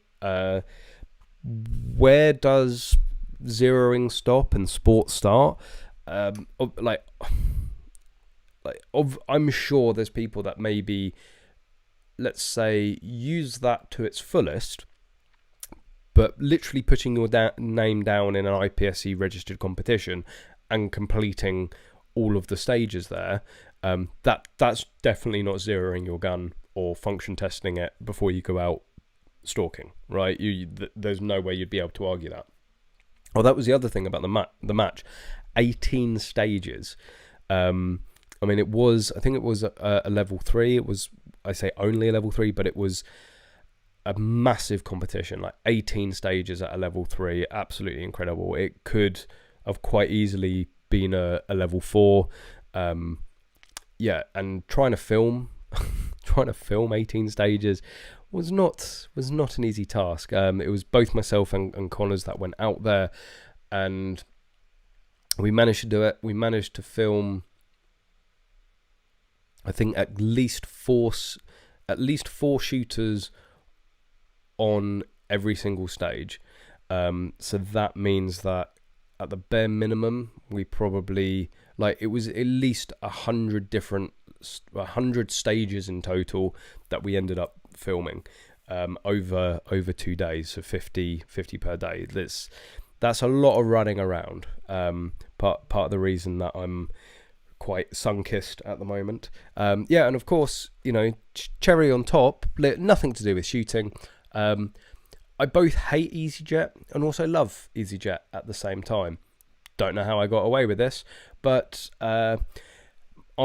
Where does zeroing stop and sport start? I'm sure there's people that maybe, let's say, use that to its fullest, but literally putting your name down in an IPSC registered competition and completing all of the stages there, that's definitely not zeroing your gun or function testing it before you go out stalking, right? There's no way you'd be able to argue that. Oh, that was the other thing about the match. 18 stages. I mean, I think it was a level 3. It was, I say only a level 3, but it was a massive competition, like 18 stages at a level 3. Absolutely incredible. It could have quite easily been a level 4. Yeah, and trying to film 18 stages was not an easy task. It was both myself and Connors that went out there, and we managed to do it. We managed to film, I think, at least four shooters on every single stage. So that means that at the bare minimum, we probably, it was at least 100 stages in total that we ended up filming over 2 days, so 50 per day. That's a lot of running around. Part of the reason that I'm quite sun-kissed at the moment. Yeah, and of course, cherry on top, nothing to do with shooting. I both hate EasyJet and also love EasyJet at the same time. Don't know how I got away with this, but our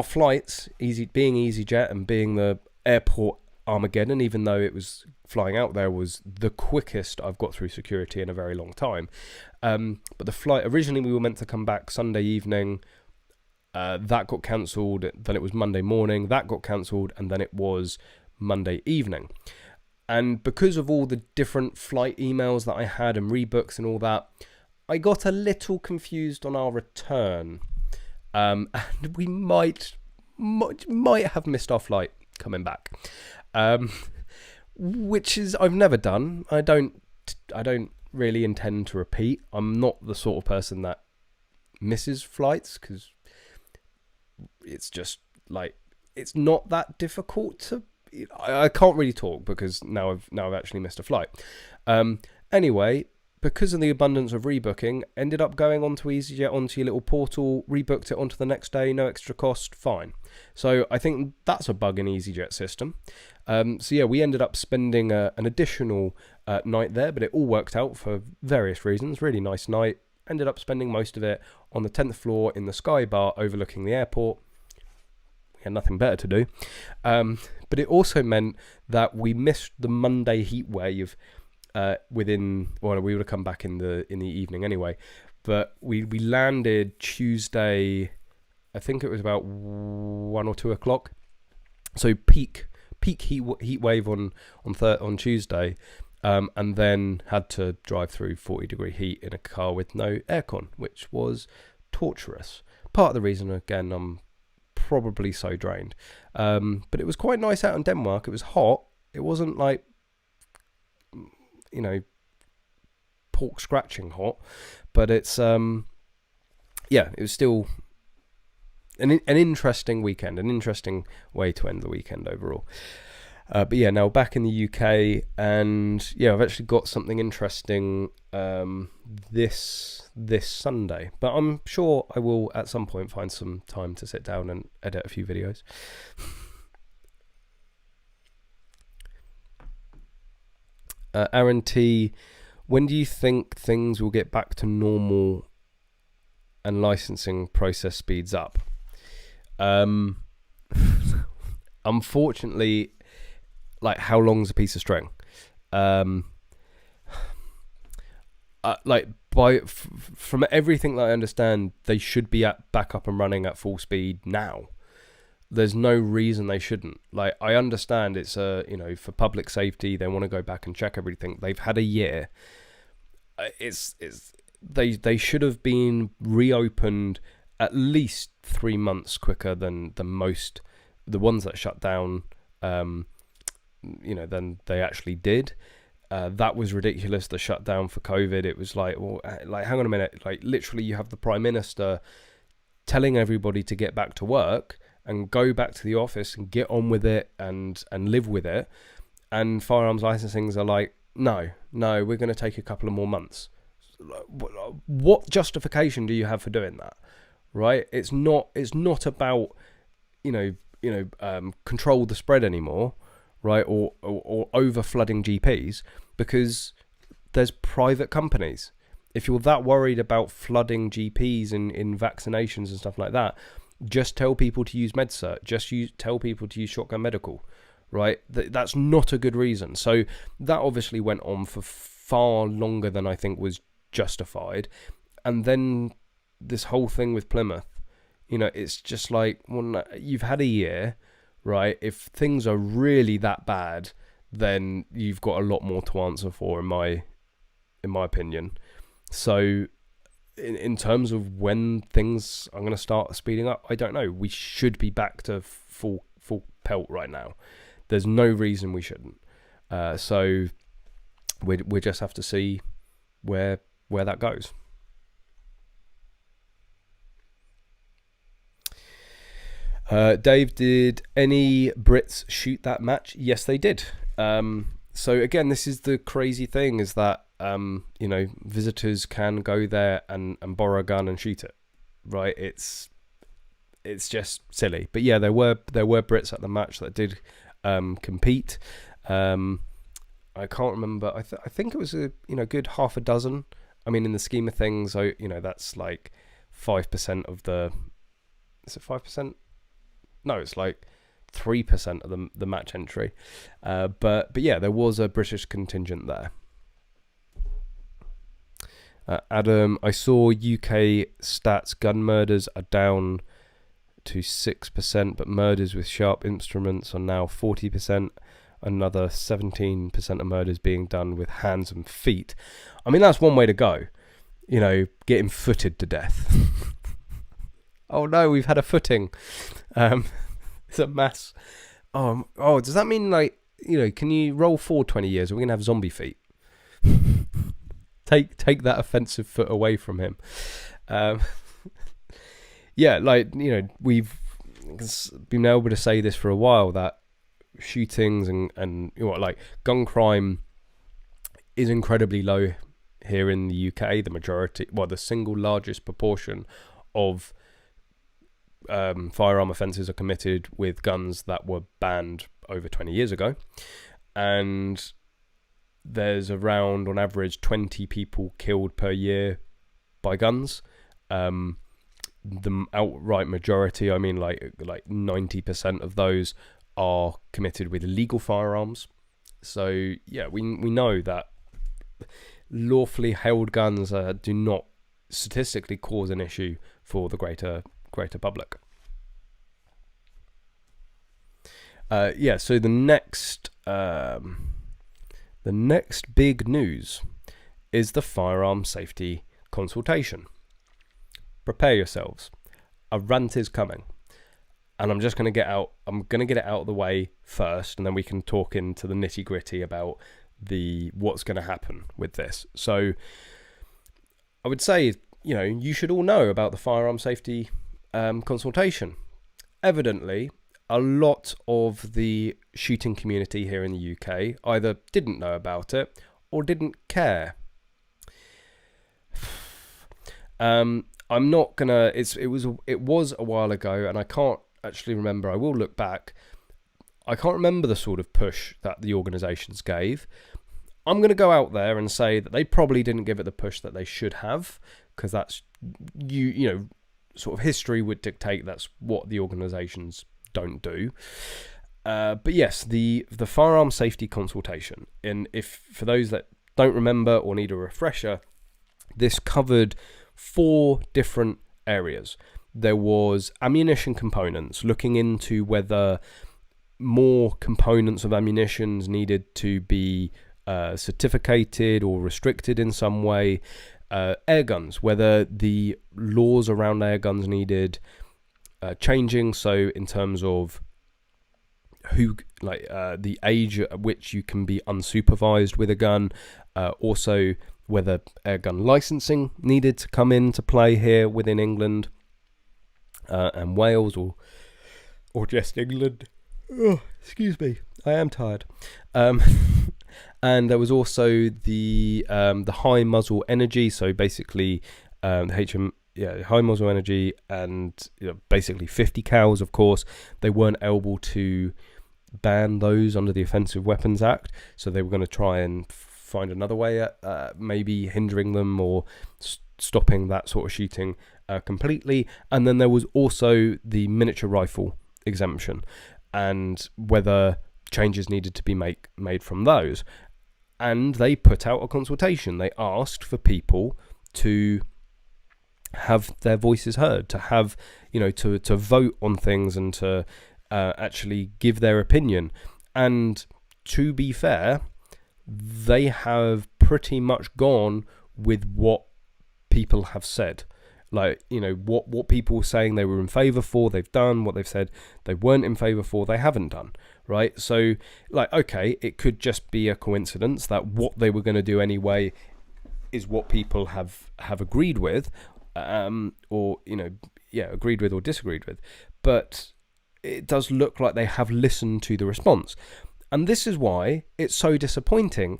flights, being EasyJet and being the airport Armageddon, even though it was flying out there, was the quickest I've got through security in a very long time. But the flight, originally we were meant to come back Sunday evening. That got cancelled. Then it was Monday morning. That got cancelled, and then it was Monday evening. And because of all the different flight emails that I had and rebooks and all that, I got a little confused on our return. And we might have missed our flight coming back. Which is, I've never done. I don't really intend to repeat. I'm not the sort of person that misses flights, because it's just it's not that difficult to. I can't really talk because now I've actually missed a flight. Anyway, because of the abundance of rebooking, ended up going onto EasyJet, onto your little portal, rebooked it onto the next day, no extra cost, fine. So I think that's a bug in EasyJet system. So yeah, we ended up spending an additional night there, but it all worked out for various reasons. Really nice night. Ended up spending most of it on the 10th floor in the Sky Bar overlooking the airport. We had nothing better to do. But it also meant that we missed the Monday heat wave we would have come back in the evening anyway. But we landed Tuesday, I think it was about 1 or 2 o'clock. So peak heat wave on Tuesday, and then had to drive through 40-degree heat in a car with no aircon, which was torturous. Part of the reason, again, I'm probably so drained. But it was quite nice out in Denmark. It was hot. It wasn't like, pork scratching hot, but it's it was still an interesting weekend, an interesting way to end the weekend overall. But yeah, now back in the UK, and yeah, I've actually got something interesting this Sunday, but I'm sure I will at some point find some time to sit down and edit a few videos. Aaron T, when do you think things will get back to normal and licensing process speeds up? Unfortunately, how long's a piece of string? From everything that I understand, they should be back up and running at full speed now. there's no reason they shouldn't. Like, I understand it's for public safety, they want to go back and check everything. They've had a year. They should have been reopened at least 3 months quicker than most the ones that shut down. Than they actually did. That was ridiculous. The shutdown for COVID. It was like, well, hang on a minute. Like, literally, you have the Prime Minister telling everybody to get back to work and go back to the office and get on with it and live with it. And firearms licensings are like, no, we're going to take a couple of more months. What justification do you have for doing that? Right? It's not about control the spread anymore, right? Or over flooding GPs, because there's private companies. If you're that worried about flooding GPs in vaccinations and stuff like that, just tell people to use MedCert. Tell people to use Shotgun Medical, right? That's not a good reason. So that obviously went on for far longer than I think was justified. And then this whole thing with Plymouth, it's just like, well, you've had a year, right? If things are really that bad, then you've got a lot more to answer for, in my opinion. So in terms of when things are going to start speeding up, I don't know. We should be back to full pelt right now. There's no reason we shouldn't. So we just have to see where that goes. Dave, did any Brits shoot that match? Yes, they did. So again, this is the crazy thing, is that visitors can go there and borrow a gun and shoot it, right? It's just silly. But yeah, there were Brits at the match that did compete. I can't remember. I think it was a good half a dozen. I mean, in the scheme of things, that's like 5% of the. Is it 5%? No, it's like 3% of the match entry. But yeah, there was a British contingent there. Adam, I saw UK stats. Gun murders are down to 6%, but murders with sharp instruments are now 40%. Another 17% of murders being done with hands and feet. I mean, that's one way to go. Getting footed to death. Oh no, we've had a footing. It's a mass. Oh, does that mean, like, can you roll forward 20 years? Are we gonna have zombie feet? Take that offensive foot away from him. Yeah, like, we've been able to say this for a while, that shootings and like gun crime is incredibly low here in the UK. The single largest proportion of firearm offences are committed with guns that were banned over 20 years ago, and there's around, on average, 20 people killed per year by guns. The outright majority, I mean, like 90% of those are committed with illegal firearms. So yeah, we know that lawfully held guns do not statistically cause an issue for the greater public. So the next big news is the firearm safety consultation. Prepare yourselves. A rant is coming, and I'm going to get it out of the way first, and then we can talk into the nitty gritty about what's going to happen with this. So I would say, you should all know about the firearm safety consultation. Evidently, a lot of the shooting community here in the UK either didn't know about it or didn't care. I'm not gonna. It was a while ago, and I can't actually remember. I will look back. I can't remember the sort of push that the organisations gave. I'm gonna go out there and say that they probably didn't give it the push that they should have, because that's sort of history would dictate that's what the organisations don't do. But yes, the firearm safety consultation, and if for those that don't remember or need a refresher, this covered 4 different areas. there was ammunition components, looking into whether more components of ammunitions needed to be certificated or restricted in some way. Air guns, whether the laws around air guns needed changing, so in terms of who, like the age at which you can be unsupervised with a gun, also whether air gun licensing needed to come into play here within England and Wales, or just England. Oh, excuse me, I am tired. And there was also the high muzzle energy, so basically high muzzle energy, and basically 50 cals. Of course, they weren't able to ban those under the Offensive Weapons Act, so they were going to try and find another way at maybe hindering them or stopping that sort of shooting completely. And then there was also the miniature rifle exemption, and whether changes needed to be made from those. And they put out a consultation. They asked for people to have their voices heard, to have, to vote on things, and to actually give their opinion. And to be fair, they have pretty much gone with what people have said. Like, what people were saying they were in favour for, they've done. What they've said they weren't in favour for, they haven't done, right? So, okay, it could just be a coincidence that what they were going to do anyway is what people have agreed with, agreed with or disagreed with. But it does look like they have listened to the response. And this is why it's so disappointing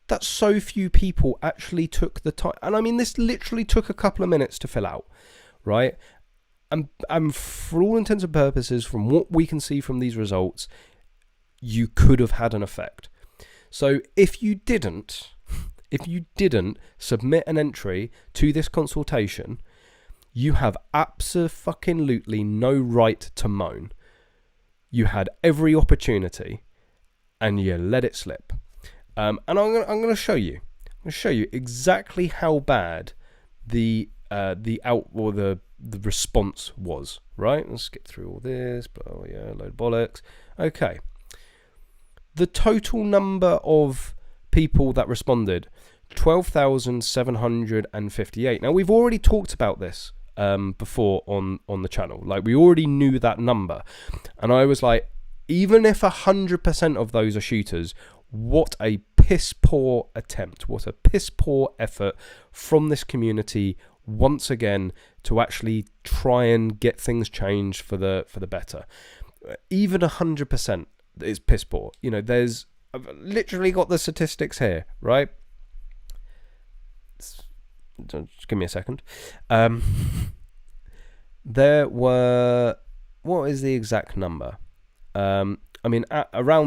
that so few people actually took the time. And I mean, this literally took a couple of minutes to fill out, right? And for all intents and purposes, from what we can see from these results, you could have had an effect. So if you didn't submit an entry to this consultation, you have absolutely no right to moan. You had every opportunity, and you let it slip. And I'm going to show you. I'm going to show you exactly how bad the response was. Right? Let's skip through all this. Load of bollocks. Okay. The total number of people that responded, 12,758. Now, we've already talked about this before on the channel. Like, we already knew that number, and I was like, even if 100% of those are shooters, what a piss poor attempt, what a piss poor effort from this community once again to actually try and get things changed for the better. Even 100% is piss poor. I've literally got the statistics here, right? Just give me a second. There were, what is the exact number? Around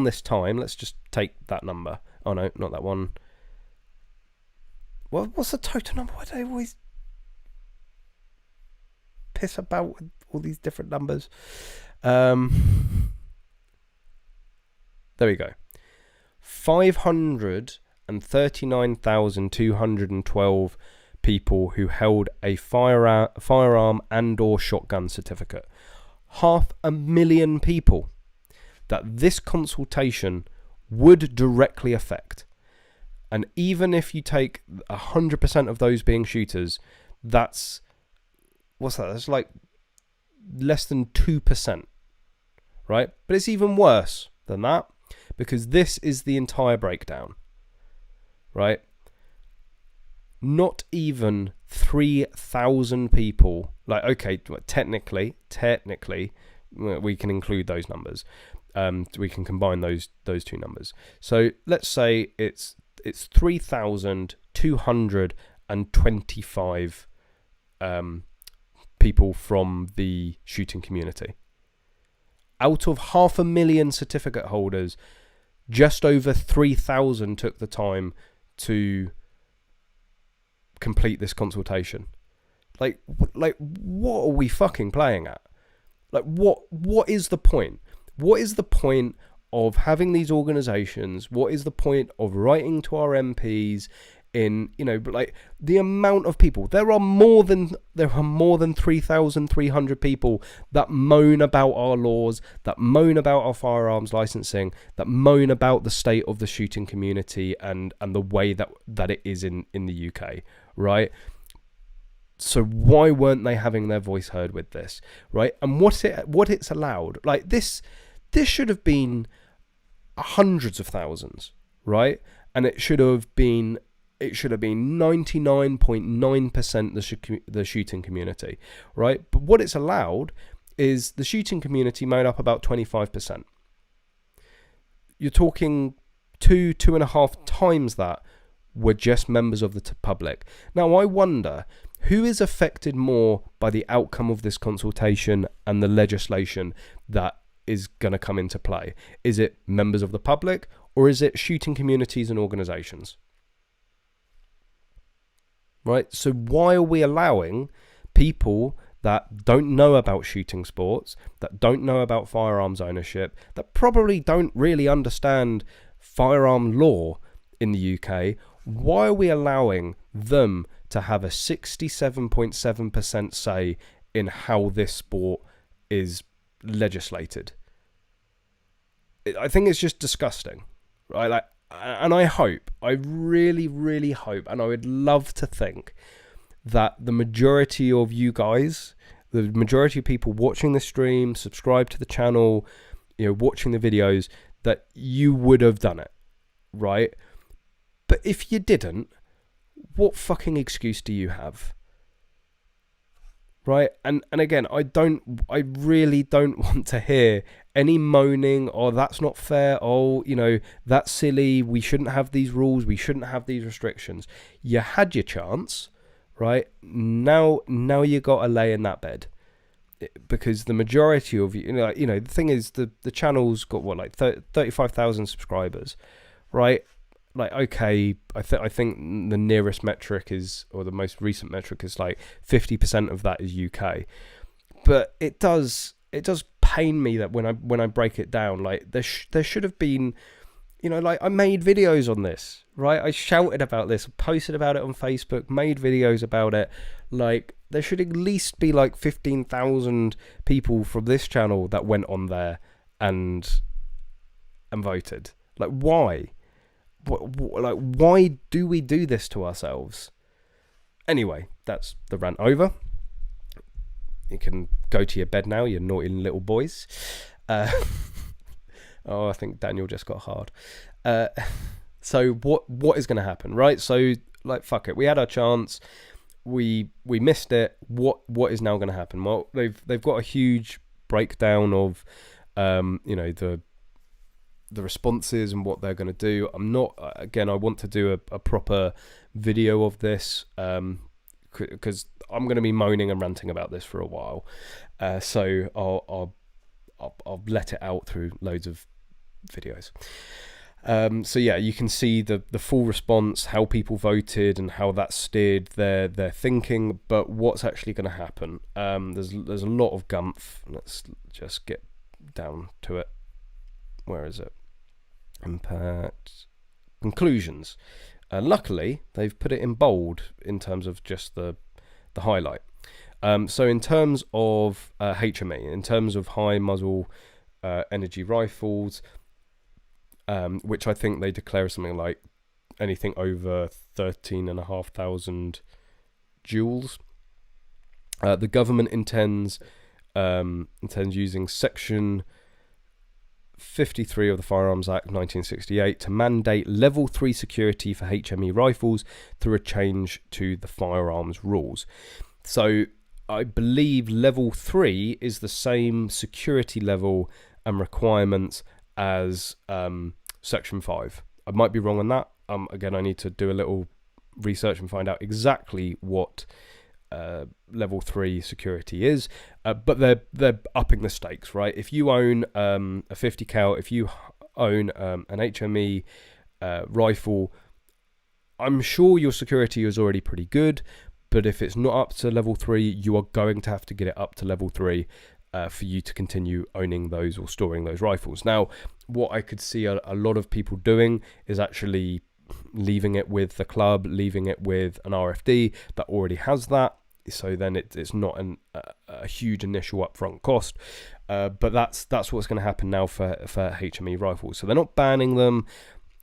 this time, let's just take that number. Oh no, not that one. What's the total number? Why do they always piss about with all these different numbers? There we go. 539,212 people who held a firearm and or shotgun certificate. 500,000 people that this consultation would directly affect. And even if you take 100% of those being shooters, that's like less than 2%, right? But it's even worse than that, because this is the entire breakdown, right? Not even 3,000 people, like, okay, technically, we can include those numbers. We can combine those two numbers. So let's say it's 3,225 people from the shooting community. Out of 500,000 certificate holders, just over 3,000 took the time to complete this consultation. Like what are we fucking playing at? Like, what is the point? What is the point of having these organisations? What is the point of writing to our MPs in, you know, like the amount of people. There are more than 3,300 people that moan about our laws, that moan about our firearms licensing, that moan about the state of the shooting community and the way that it is in the UK, right? So why weren't they having their voice heard with this, right? And what it's allowed, like this should have been hundreds of thousands, right? And it should have been 99.9% the shooting community, right? But what it's allowed is the shooting community made up about 25%. You're talking 2.5 times that were just members of the public. Now, I wonder who is affected more by the outcome of this consultation and the legislation that is going to come into play. Is it members of the public, or is it shooting communities and organizations? Right? So why are we allowing people that don't know about shooting sports, that don't know about firearms ownership, that probably don't really understand firearm law in the UK, why are we allowing them to have a 67.7% say in how this sport is legislated? I think it's just disgusting, right? Like, and I really, really hope, and I would love to think that the majority of you guys, the majority of people watching the stream, subscribe to the channel, you know, watching the videos, that you would have done it, right? But if you didn't, what fucking excuse do you have? Right? And again, I really don't want to hear any moaning, oh, that's not fair, oh, you know, that's silly, we shouldn't have these rules, we shouldn't have these restrictions. You had your chance, right? Now you got to lay in that bed. Because the majority of you know, the thing is, the channel's got what, like 35,000 subscribers, right? Like, okay, I think the nearest metric is, or the most recent metric is like 50% of that is UK. But it does pain me that when I break it down, like there should have been, you know, like I made videos on this, right? I shouted about this, posted about it on Facebook, made videos about it. Like there should at least be like 15,000 people from this channel that went on there and voted. Like, why? Like, why do we do this to ourselves? Anyway, that's the rant over. You can go to your bed now, you naughty little boys. Oh, I think Daniel just got hard. So what is going to happen, right? So, like, fuck it, we had our chance, we missed it. What is now going to happen? Well, they've got a huge breakdown of you know, the responses and what they're going to do. I want to do a proper video of this, because I'm going to be moaning and ranting about this for a while. So I'll let it out through loads of videos. So yeah, you can see the full response, how people voted and how that steered their thinking. But what's actually going to happen? There's a lot of gumph. Let's just get down to it. Where is it? Impact conclusions. Luckily, they've put it in bold in terms of just the highlight. So in terms of HME, in terms of high muzzle energy rifles, which I think they declare as something like anything over 13,500 joules. The government intends using Section 53 of the Firearms Act 1968 to mandate level 3 security for HME rifles through a change to the firearms rules. So I believe level 3 is the same security level and requirements as Section 5. I might be wrong on that. Again, I need to do a little research and find out exactly what level 3 security is, but they're upping the stakes, right? If you own a 50 cal, if you own an HME rifle, I'm sure your security is already pretty good, but if it's not up to level 3, you are going to have to get it up to level 3 for you to continue owning those or storing those rifles. Now, what I could see a lot of people doing is actually leaving it with the club, leaving it with an RFD that already has that. So then it's not a huge initial upfront cost. But that's what's going to happen now for HME rifles. So they're not banning them.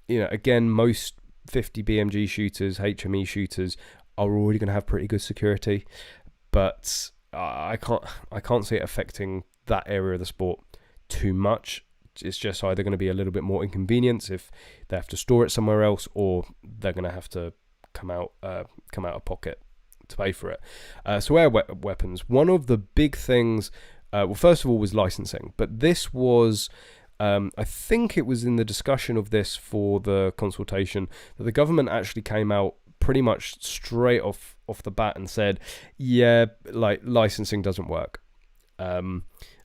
You know, again, most 50 BMG shooters, HME shooters, are already going to have pretty good security. But I can't see it affecting that area of the sport too much. It's just either going to be a little bit more inconvenience if they have to store it somewhere else, or they're going to have to come out of pocket to pay for it. So air weapons, one of the big things, well, first of all, was licensing. But this was, I think it was in the discussion of this for the consultation, that the government actually came out pretty much straight off the bat and said, yeah, like licensing doesn't work.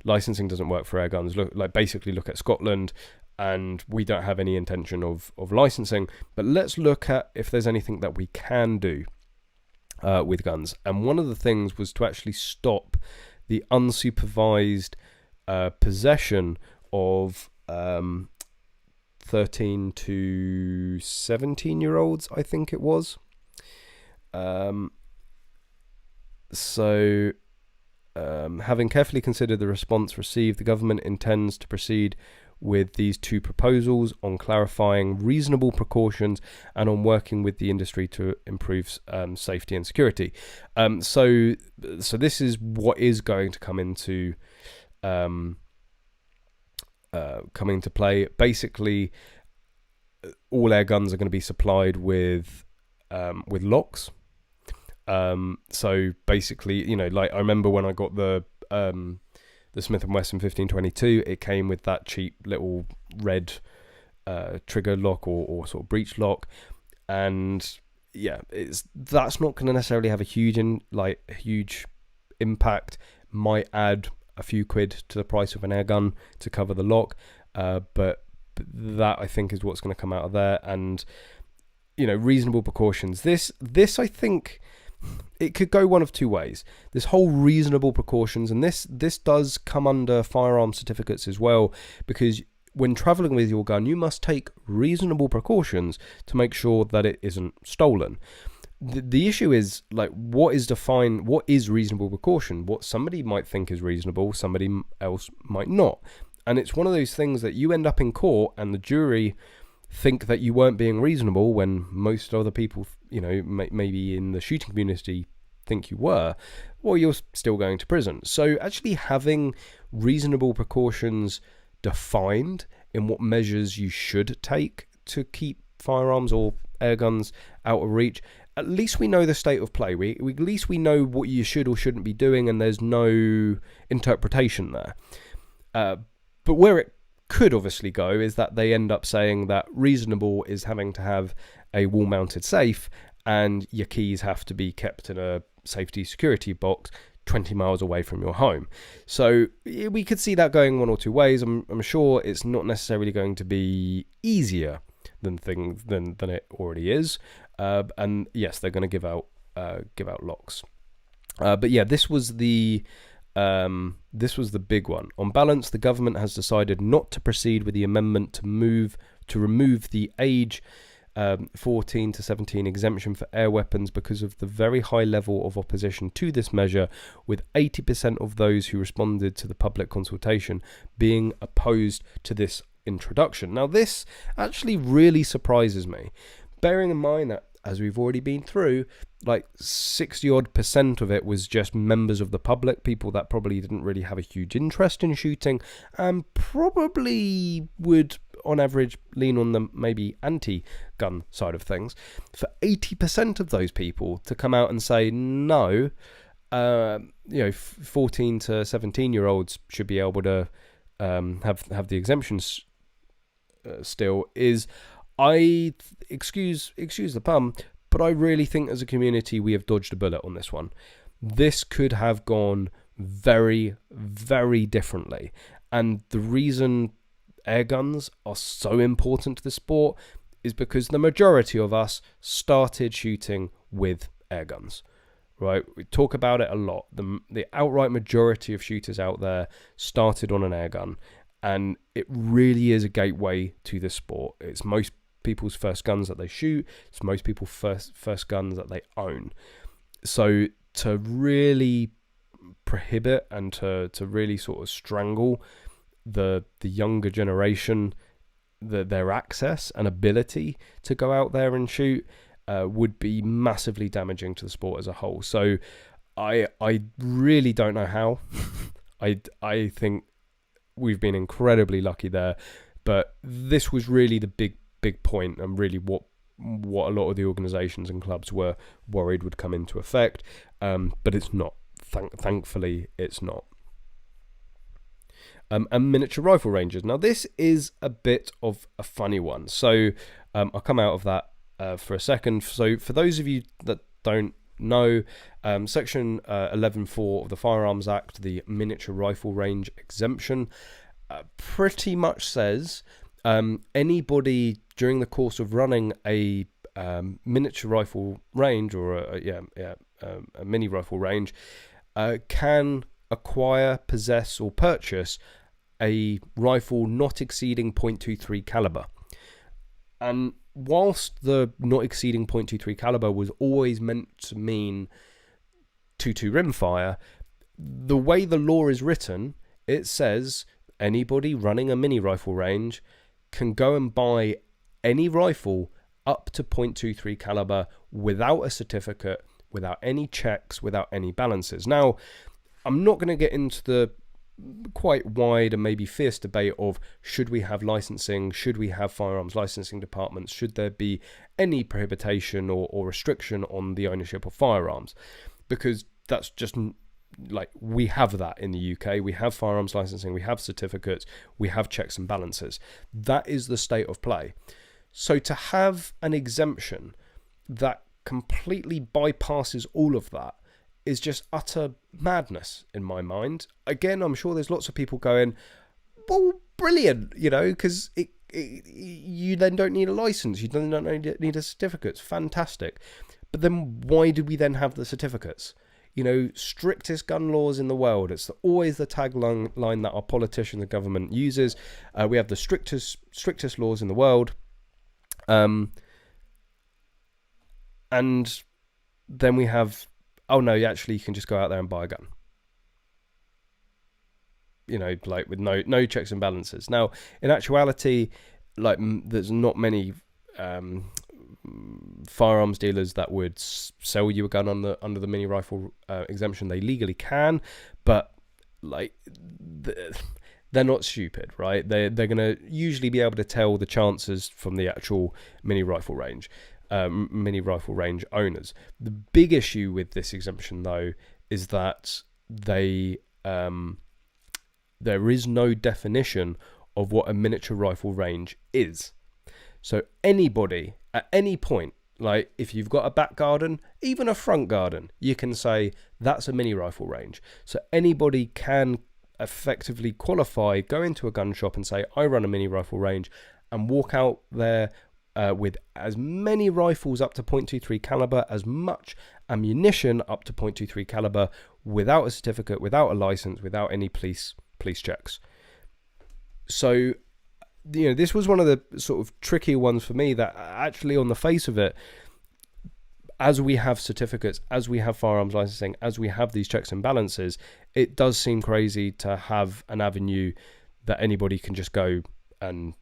Licensing doesn't work for air guns. Basically look at Scotland, and we don't have any intention of licensing. But let's look at if there's anything that we can do with guns. And one of the things was to actually stop the unsupervised possession of 13 to 17-year-olds, I think it was. Having carefully considered the response received, the government intends to proceed with these two proposals on clarifying reasonable precautions and on working with the industry to improve safety and security. So this is what is going to come into play. Basically, all air guns are going to be supplied with locks. So basically, you know, like I remember when I got the Smith & Wesson 1522, it came with that cheap little red trigger lock or sort of breech lock, and yeah, that's not going to necessarily have a huge impact. Might add a few quid to the price of an air gun to cover the lock, but that I think is what's going to come out of there. And you know, reasonable precautions. This I think it could go one of two ways. This whole reasonable precautions, and this does come under firearm certificates as well, because when traveling with your gun, you must take reasonable precautions to make sure that it isn't stolen. The issue is, like, what is reasonable precaution? What somebody might think is reasonable, somebody else might not. And it's one of those things that you end up in court and the jury think that you weren't being reasonable when most other people, you know, maybe in the shooting community think you were, well, you're still going to prison. So actually having reasonable precautions defined in what measures you should take to keep firearms or air guns out of reach, at least we know the state of play. At least we know what you should or shouldn't be doing, and there's no interpretation there. But where it could obviously go is that they end up saying that reasonable is having to have a wall-mounted safe and your keys have to be kept in a safety security box 20 miles away from your home. So we could see that going one or two ways. I'm sure it's not necessarily going to be easier than it already is. And yes, they're going to give out locks. But yeah, this was the big one. On balance, the government has decided not to proceed with the amendment to remove the age 14 to 17 exemption for air weapons because of the very high level of opposition to this measure, with 80% of those who responded to the public consultation being opposed to this introduction. Now, this actually really surprises me, bearing in mind that, as we've already been through, like 60% of it was just members of the public, people that probably didn't really have a huge interest in shooting and probably would, on average, lean on the maybe anti-gun side of things. For 80% of those people to come out and say no, 14 to 17-year-olds should be able to have the exemptions still is, excuse the pun, but I really think as a community we have dodged a bullet on this one. This could have gone very, very differently. And the reason air guns are so important to the sport is because the majority of us started shooting with air guns, right? We talk about it a lot. The outright majority of shooters out there started on an air gun, and it really is a gateway to the sport. It's most people's first guns that they shoot. It's most people's first guns that they own. So to really prohibit and to really sort of strangle the younger generation, their access and ability to go out there and shoot would be massively damaging to the sport as a whole. So I really don't know how. I think we've been incredibly lucky there, but this was really the big point, and really what a lot of the organisations and clubs were worried would come into effect, but it's not. Thankfully, it's not. And miniature rifle ranges. Now, this is a bit of a funny one. So I'll come out of that for a second. So for those of you that don't know, Section 11.4 of the Firearms Act, the miniature rifle range exemption, pretty much says anybody during the course of running a miniature rifle range, or a mini rifle range, can acquire, possess, or purchase a rifle not exceeding .23 caliber. And whilst the not exceeding .23 caliber was always meant to mean 2.2 rimfire, the way the law is written, it says anybody running a mini rifle range can go and buy any rifle up to .23 caliber without a certificate, without any checks, without any balances. Now, I'm not going to get into the quite wide and maybe fierce debate of should we have licensing, should we have firearms licensing departments, should there be any prohibition or restriction on the ownership of firearms, because that's just like, we have that in the UK. We have firearms licensing, we have certificates, we have checks and balances. That is the state of play. So to have an exemption that completely bypasses all of that is just utter madness in my mind. Again, I'm sure there's lots of people going, well, brilliant, because you then don't need a license, you then don't need a certificate. It's fantastic. But then why do we then have the certificates? Strictest gun laws in the world. It's always the tagline that our politician, the government, uses. We have the strictest laws in the world. And then we have, oh no, actually you can just go out there and buy a gun. Like with no checks and balances. Now, in actuality, like there's not many firearms dealers that would sell you a gun under the mini rifle exemption. They legally can, but like they're not stupid, right? They're going to usually be able to tell the chances from the actual mini rifle range owners. The big issue with this exemption, though, is that there is no definition of what a miniature rifle range is. So anybody at any point, like if you've got a back garden, even a front garden, you can say that's a mini rifle range. So anybody can effectively qualify, go into a gun shop and say, I run a mini rifle range, and walk out there with as many rifles up to .23 caliber, as much ammunition up to .23 caliber, without a certificate, without a license, without any police checks. So, this was one of the sort of trickier ones for me, that actually on the face of it, as we have certificates, as we have firearms licensing, as we have these checks and balances, it does seem crazy to have an avenue that anybody can just go and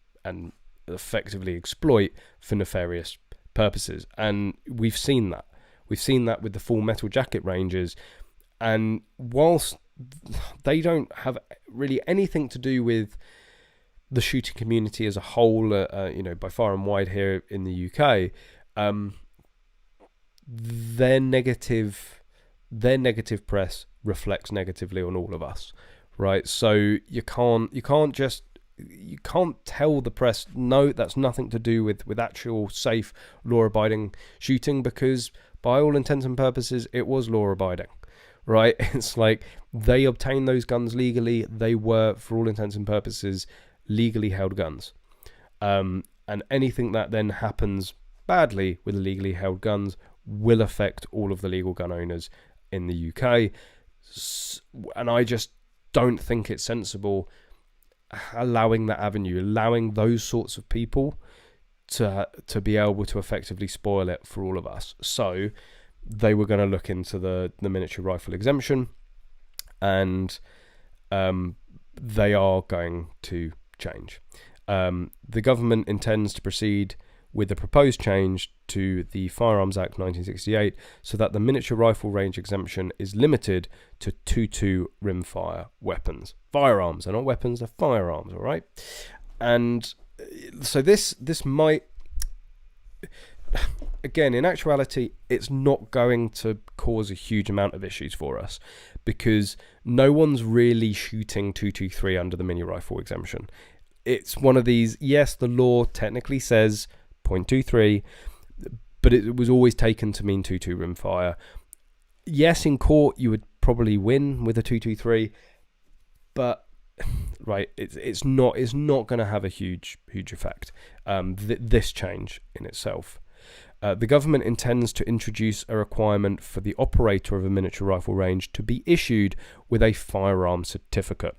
effectively exploit for nefarious purposes. And we've seen that. We've seen that with the full metal jacket ranges. And whilst they don't have really anything to do with the shooting community as a whole, by far and wide here in the UK, their negative press reflects negatively on all of us, right? So you can't tell the press, no, that's nothing to do with actual safe, law-abiding shooting, because by all intents and purposes, it was law-abiding, right? It's like they obtained those guns legally. They were, for all intents and purposes, legally held guns. And anything that then happens badly with illegally held guns will affect all of the legal gun owners in the UK. And I just don't think it's sensible allowing that avenue, allowing those sorts of people to be able to effectively spoil it for all of us. So they were going to look into the miniature rifle exemption, and they are going to change. The government intends to proceed with the proposed change to the Firearms Act 1968 so that the miniature rifle range exemption is limited to 2.2 rimfire weapons. Firearms are not weapons, they're firearms, all right? And so this might, again, in actuality, it's not going to cause a huge amount of issues for us, because no one's really shooting 223 under the mini rifle exemption. It's one of these, yes, the law technically says 0.23, but it was always taken to mean 2.2 rimfire. Yes, in court you would probably win with a 223, but right, it's not going to have a huge effect. This change in itself. The government intends to introduce a requirement for the operator of a miniature rifle range to be issued with a firearm certificate.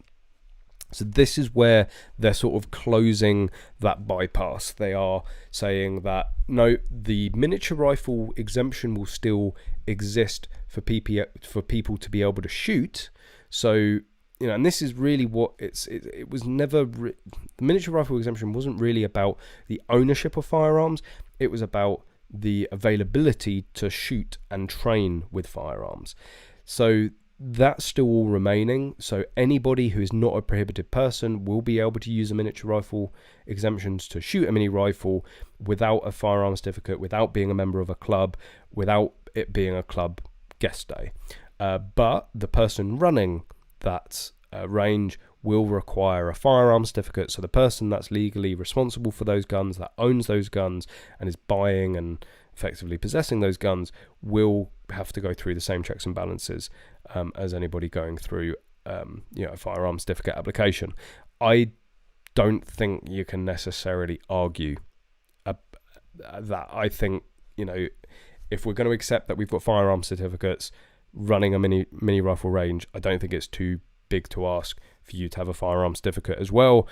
So this is where they're sort of closing that bypass. They are saying that, no, the miniature rifle exemption will still exist for people to be able to shoot. So, and this is really what it was never, the miniature rifle exemption wasn't really about the ownership of firearms. It was about the availability to shoot and train with firearms. So that's still all remaining. So anybody who is not a prohibited person will be able to use a miniature rifle exemptions to shoot a mini rifle without a firearm certificate, without being a member of a club, without it being a club guest day. But the person running that range will require a firearm certificate. So the person that's legally responsible for those guns, that owns those guns and is buying and effectively possessing those guns, will have to go through the same checks and balances as anybody going through a firearm certificate application. I don't think you can necessarily argue that. I think, if we're going to accept that we've got firearm certificates running a mini rifle range, I don't think it's too big to ask for you to have a firearm certificate as well.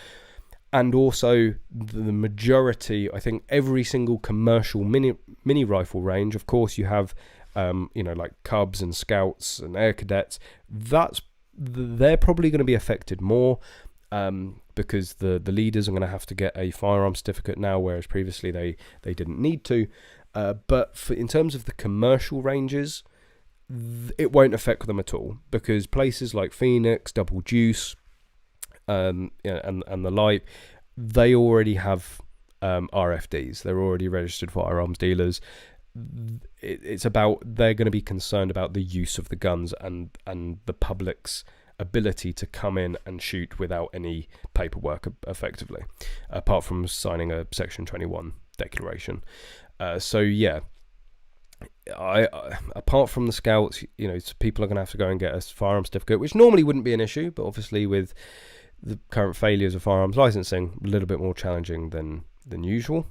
And also the majority, I think every single commercial mini rifle range, of course you have like Cubs and Scouts and Air Cadets, they're probably going to be affected more because the leaders are going to have to get a firearm certificate now, whereas previously they didn't need to. But in terms of the commercial ranges, it won't affect them at all, because places like Phoenix, Double Deuce, and the like, they already have RFDs. They're already registered firearms dealers. It's about, they're going to be concerned about the use of the guns and the public's ability to come in and shoot without any paperwork, effectively, apart from signing a Section 21 declaration. So yeah, apart from the Scouts, people are going to have to go and get a firearm certificate, which normally wouldn't be an issue, but obviously with the current failures of firearms licensing, a little bit more challenging than usual.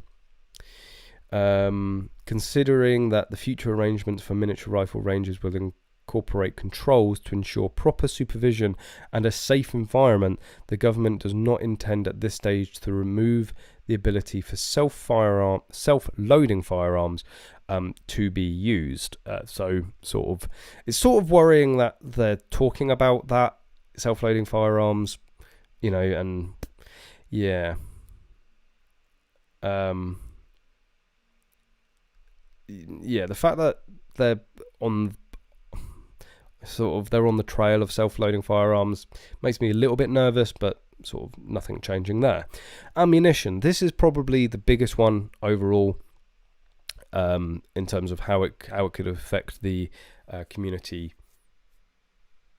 Considering that the future arrangements for miniature rifle ranges will incorporate controls to ensure proper supervision and a safe environment, the government does not intend at this stage to remove the ability for self-loading firearms to be used. So it's sort of worrying that they're talking about that, self-loading firearms, and yeah. The fact that they're on the trail of self-loading firearms makes me a little bit nervous, but sort of nothing changing there. Ammunition. This is probably the biggest one overall, in terms of how it could affect the community,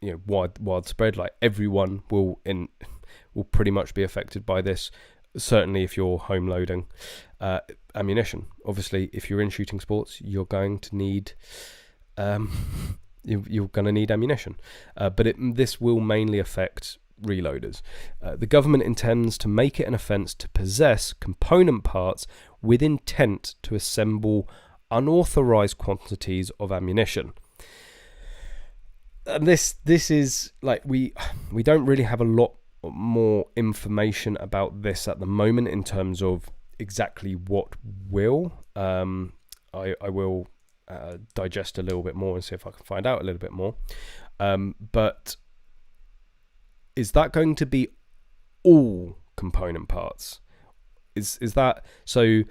widespread. Like, everyone will pretty much be affected by this. Certainly if you're home loading. Ammunition. Obviously, if you're in shooting sports, you're going to need you're going to need ammunition. But this will mainly affect reloaders. The government intends to make it an offence to possess component parts with intent to assemble unauthorised quantities of ammunition. And this is like, we don't really have a lot more information about this at the moment, in terms of exactly what will. I will digest a little bit more and see if I can find out a little bit more. But is that going to be all component parts? Is that so?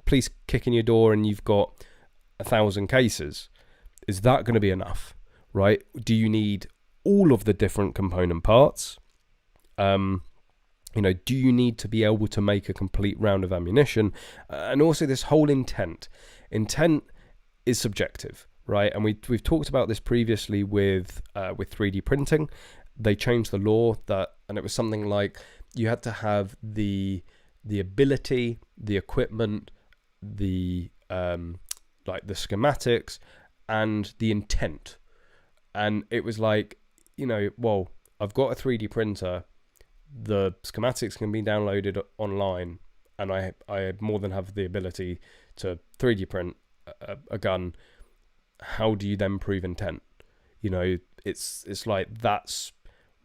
Police kick in your door and you've got 1,000 cases. Is that going to be enough? Right? Do you need all of the different component parts? Do you need to be able to make a complete round of ammunition? And also this whole intent. Intent is subjective, right? And we've talked about this previously with 3D printing. They changed the law and it was something like you had to have the ability, the equipment, the the schematics, and the intent. And it was like, well, I've got a 3D printer, the schematics can be downloaded online, and I more than have the ability to 3D print a gun. How do you then prove intent? It's like that's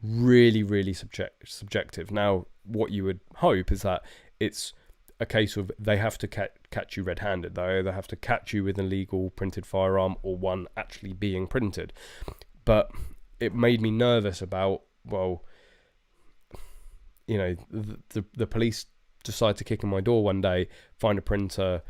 really, really subjective. Now, what you would hope is that it's a case of they have to catch you red-handed. They either have to catch you with an illegal printed firearm or one actually being printed. But it made me nervous about, well, the police decide to kick in my door one day, find a printer,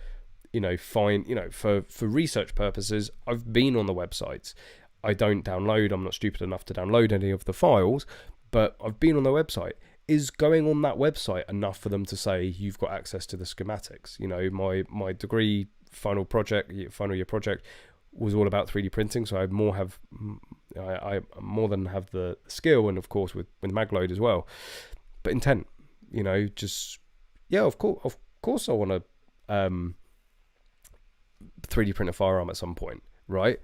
for research purposes. I've been on the websites. I don't download. I'm not stupid enough to download any of the files, but I've been on the website. Is going on that website enough for them to say you've got access to the schematics? My degree final year project was all about 3D printing, so I more than have the skill, and of course with Magload as well. But intent, of course I want to 3D print a firearm at some point, right?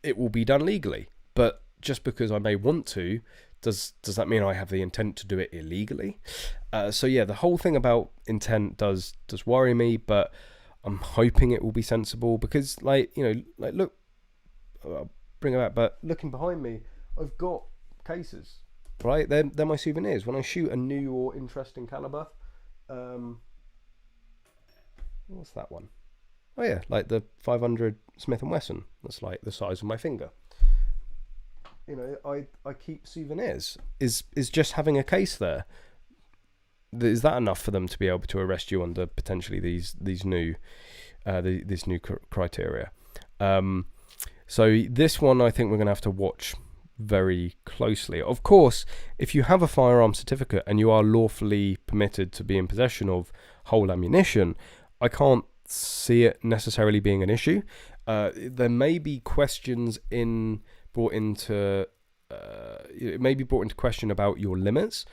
It will be done legally, but just because I may want to, does that mean I have the intent to do it illegally? The whole thing about intent does worry me, but I'm hoping it will be sensible, because look, I'll bring it back, but looking behind me, I've got cases, right? They're my souvenirs. When I shoot a new or interesting caliber, what's that one? Oh yeah, like the 500 Smith & Wesson. That's like the size of my finger. I keep souvenirs. Is just having a case there, is that enough for them to be able to arrest you under potentially these new criteria? So this one I think we're going to have to watch very closely. Of course, if you have a firearm certificate and you are lawfully permitted to be in possession of whole ammunition, I can't see it necessarily being an issue. There may be questions brought into question about your limits.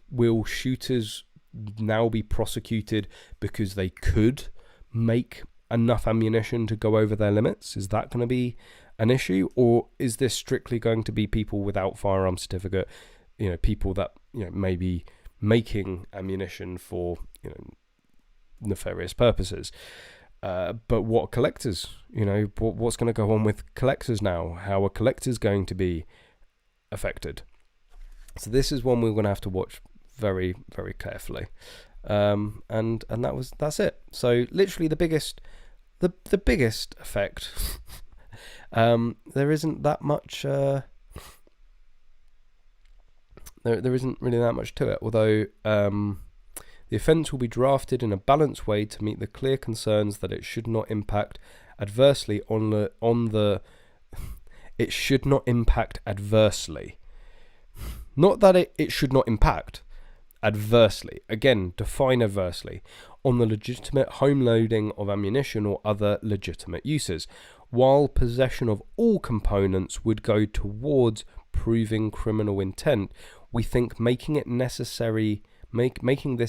Will shooters now be prosecuted because they could make enough ammunition to go over their limits? Is that going to be an issue, or is this strictly going to be people without firearm certificate? People that may be making ammunition for nefarious purposes. But what collectors? What's going to go on with collectors now? How are collectors going to be affected? So this is one we're going to have to watch very, very carefully. And that's it. So literally the biggest effect. There isn't that much. There isn't really that much to it. Although the offence will be drafted in a balanced way to meet the clear concerns that it should not impact adversely on the. It should not impact adversely. Not that it should not impact. Adversely. Again, define adversely. On the legitimate home loading of ammunition or other legitimate uses. While possession of all components would go towards proving criminal intent, we think making this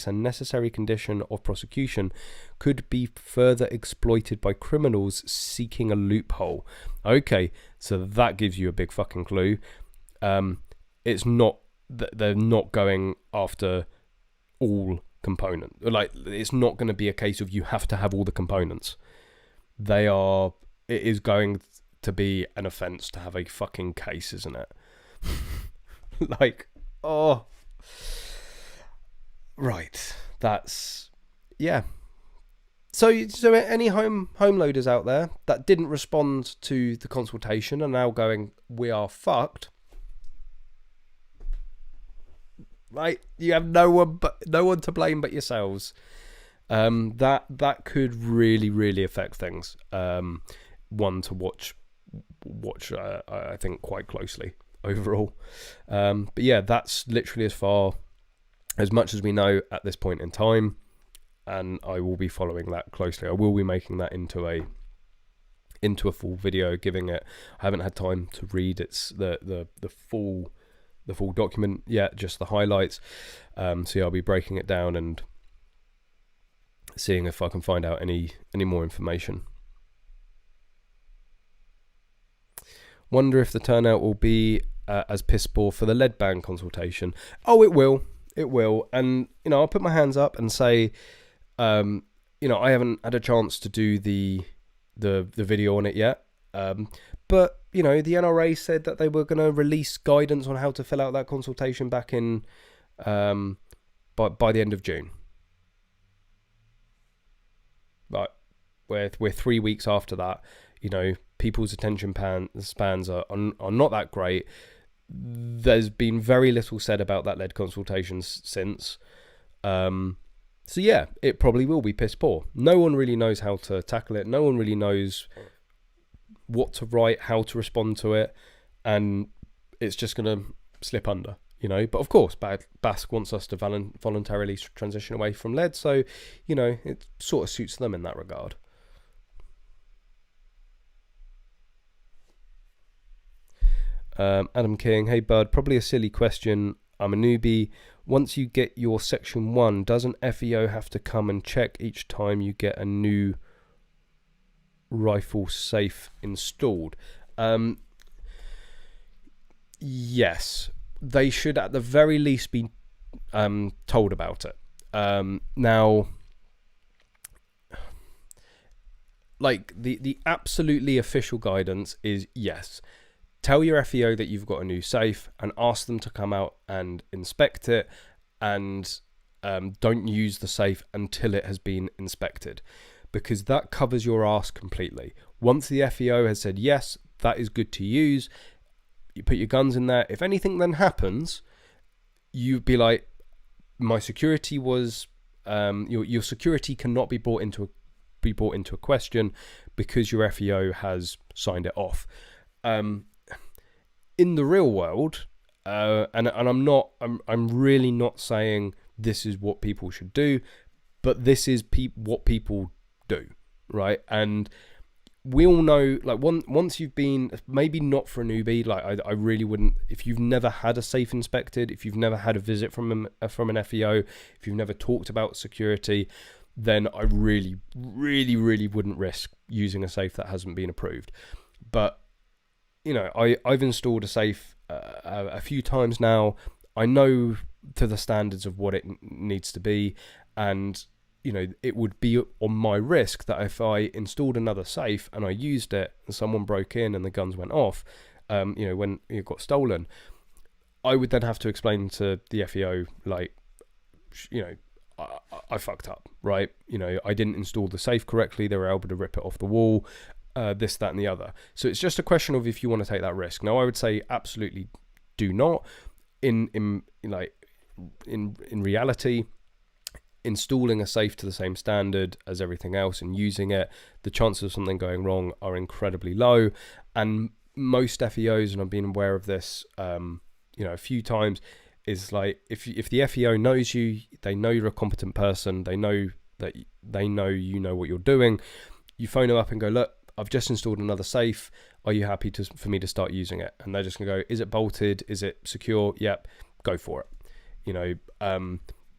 a necessary condition of prosecution could be further exploited by criminals seeking a loophole. Okay, so that gives you a big fucking clue. It's not that they're not going after all components. Like, it's not going to be a case of you have to have all the components. It is going to be an offence to have a fucking case, isn't it? Like, oh, right. That's yeah. So any home loaders out there that didn't respond to the consultation are now going, we are fucked. Right, you have no one to blame but yourselves. That could really affect things. One to watch. I think quite closely overall. But yeah, that's literally as much as we know at this point in time, and I will be following that closely. I will be making that into a full video, giving it. I haven't had time to read the full document yet, just the highlights. So yeah, I'll be breaking it down and seeing if I can find out any more information. Wonder if the turnout will be as piss poor for the lead ban consultation. Oh, it will. And I'll put my hands up and say, I haven't had a chance to do the video on it yet. But the NRA said that they were going to release guidance on how to fill out that consultation back in by the end of June. Right, we're 3 weeks after that. People's attention spans are not that great. There's been very little said about that lead consultation since. So yeah, it probably will be piss poor. No one really knows how to tackle it. No one really knows what to write, how to respond to it, and it's just going to slip under. But of course, BASC wants us to voluntarily transition away from lead, so it sort of suits them in that regard. Adam King, hey bud, probably a silly question. I'm a newbie. Once you get your section 1, doesn't FEO have to come and check each time you get a new rifle safe installed? Yes, they should at the very least be told about it. Now, like the absolutely official guidance is yes. Tell your FEO that you've got a new safe and ask them to come out and inspect it, and don't use the safe until it has been inspected, because that covers your ass completely. Once the FEO has said yes, that is good to use, you put your guns in there. If anything then happens, you'd be like, my security was your security cannot be brought into a question because your FEO has signed it off. In the real world, and I'm really not saying this is what people should do, but this is what people do, right? And we all know, like, once you've been, maybe not for a newbie, like I really wouldn't, if you've never had a safe inspected, if you've never had a visit from an FEO, if you've never talked about security, then I really wouldn't risk using a safe that hasn't been approved. But I've installed a safe a few times now. I know to the standards of what it needs to be, and it would be on my risk that if I installed another safe and I used it and someone broke in and the guns went off, when it got stolen, I would then have to explain to the FEO, like, I fucked up, right? I didn't install the safe correctly. They were able to rip it off the wall. This, that, and the other. So it's just a question of if you want to take that risk. Now, I would say absolutely do not. In reality, installing a safe to the same standard as everything else and using it, the chances of something going wrong are incredibly low. And most FEOs, and I've been aware of this, a few times, is like if the FEO knows you, they know you're a competent person, they know you know what you're doing. You phone them up and go, look, I've just installed another safe. Are you happy for me to start using it? And they're just going to go, is it bolted? Is it secure? Yep, go for it.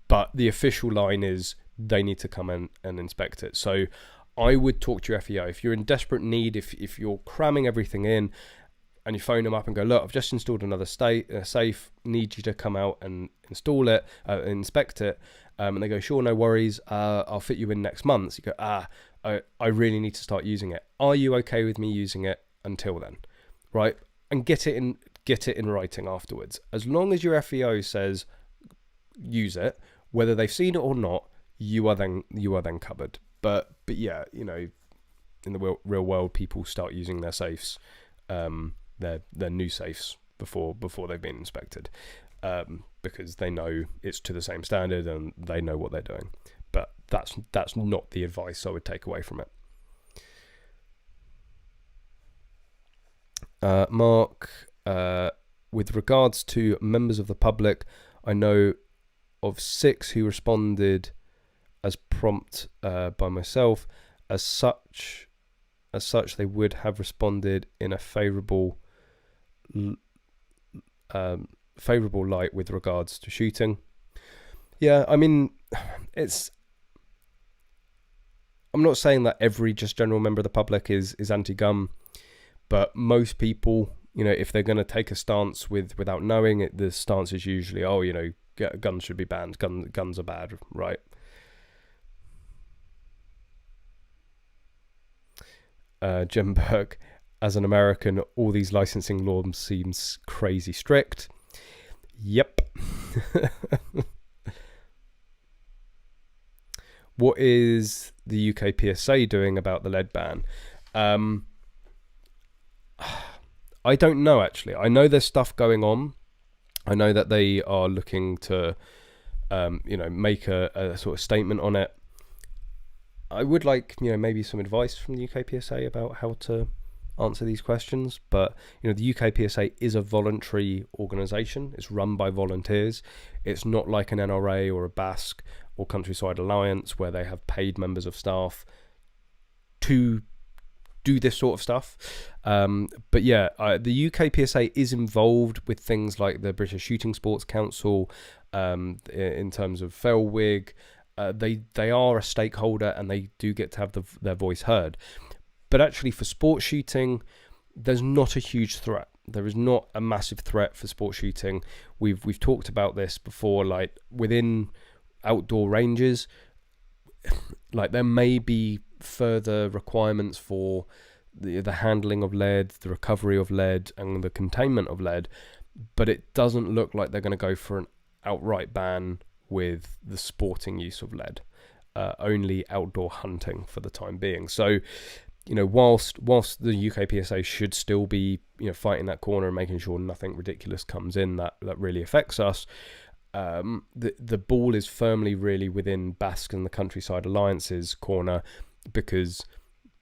But the official line is they need to come in and inspect it. So I would talk to your FEO. If you're in desperate need, if you're cramming everything in and you phone them up and go, look, I've just installed another safe, need you to come out and install it, inspect it. And they go, sure, no worries. I'll fit you in next month. So you go, I really need to start using it. Are you okay with me using it until then? Right? And get it in writing afterwards. As long as your FEO says use it, whether they've seen it or not, you are then covered. But yeah, you know, in the real world, people start using their safes, their new safes before they've been inspected, because they know it's to the same standard and they know what they're doing. But that's not the advice I would take away from it. Mark, with regards to members of the public, I know of 6 who responded as prompt by myself. As such, they would have responded in a favourable light with regards to shooting. Yeah, I mean, I'm not saying that every just general member of the public is anti-gun, but most people, you know, if they're going to take a stance without knowing it, the stance is usually, oh, you know, guns should be banned. Guns are bad, right? Jim Burke, as an American, all these licensing laws seems crazy strict. Yep. What is the UK PSA doing about the lead ban? I don't know, actually. I know there's stuff going on. I know that they are looking to, you know, make a sort of statement on it. I would like, you know, maybe some advice from the UK PSA about how to answer these questions. But, you know, the UK PSA is a voluntary organisation. It's run by volunteers. It's not like an NRA or a BASC or Countryside Alliance where they have paid members of staff to do this sort of stuff. But yeah, the UK PSA is involved with things like the British Shooting Sports Council, in terms of FELWIG. They are a stakeholder and they do get to have their voice heard. But actually for sports shooting, there's not a huge threat. There is not a massive threat for sports shooting. We've talked about this before, like within outdoor ranges, like there may be further requirements for the handling of lead, the recovery of lead and the containment of lead, but it doesn't look like they're going to go for an outright ban with the sporting use of lead, only outdoor hunting for the time being. So, you know, whilst the UK PSA should still be, you know, fighting that corner and making sure nothing ridiculous comes in that really affects us, the ball is firmly really within BASC and the Countryside Alliance's corner, because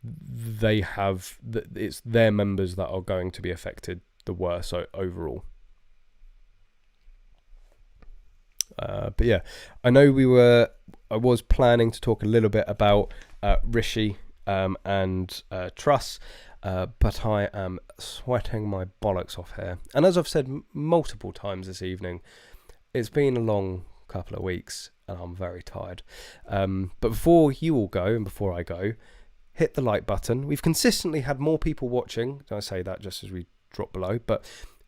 they have it's their members that are going to be affected the worst overall. But yeah, I know I was planning to talk a little bit about Rishi and Truss, but I am sweating my bollocks off here. And as I've said multiple times this evening, it's been a long couple of weeks and I'm very tired. But before you all go and before I go, hit the like button. We've consistently had more people watching. I say that just as we drop below, but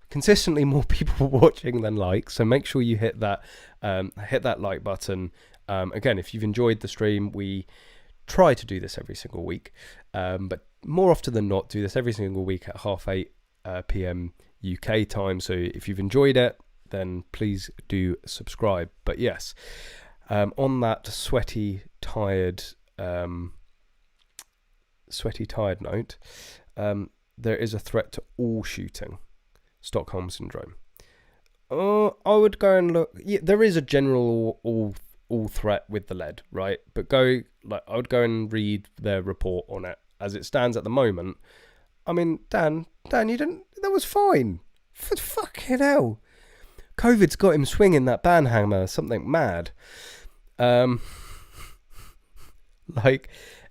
consistently more people watching than likes. So make sure you hit that like button. Again, if you've enjoyed the stream, we try to do this every single week, but more often than not, do this every single week at 8:30 p.m. UK time. So if you've enjoyed it, then please do subscribe. But yes, on that sweaty, tired note, there is a threat to all shooting. Stockholm Syndrome. I would go and look. Yeah, there is a general all threat with the lead, right? But I would go and read their report on it as it stands at the moment. I mean, Dan, you didn't. That was fine. For fucking hell, COVID's got him swinging that banhammer, something mad.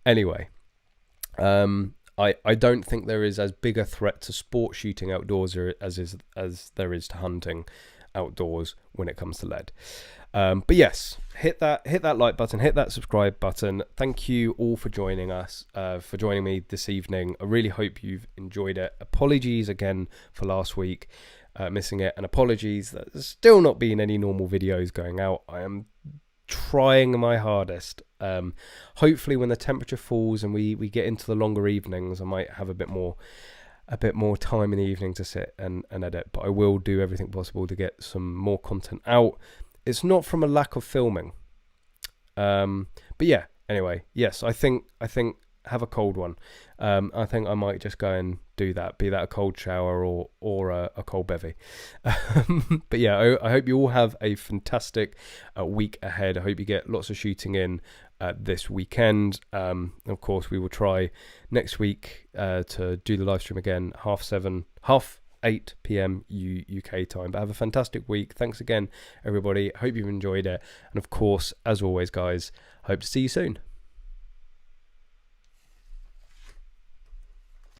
Anyway. I don't think there is as big a threat to sport shooting outdoors as there is to hunting outdoors when it comes to lead. But yes, hit that like button, hit that subscribe button. Thank you all for joining us, for joining me this evening. I really hope you've enjoyed it. Apologies again for last week, missing it, and apologies that there's still not been any normal videos going out. I am trying my hardest. Hopefully when the temperature falls and we get into the longer evenings, I might have a bit more time in the evening to sit and edit, but I will do everything possible to get some more content out. It's not from a lack of filming. But yeah, anyway, yes, I think have a cold one. I think I might just go and do that, be that a cold shower or a cold bevy. But yeah, I hope you all have a fantastic week ahead. I hope you get lots of shooting in this weekend. Of course, we will try next week to do the live stream again, 8 p.m. UK time. But have a fantastic week. Thanks again, everybody. Hope you've enjoyed it. And of course, as always, guys, hope to see you soon.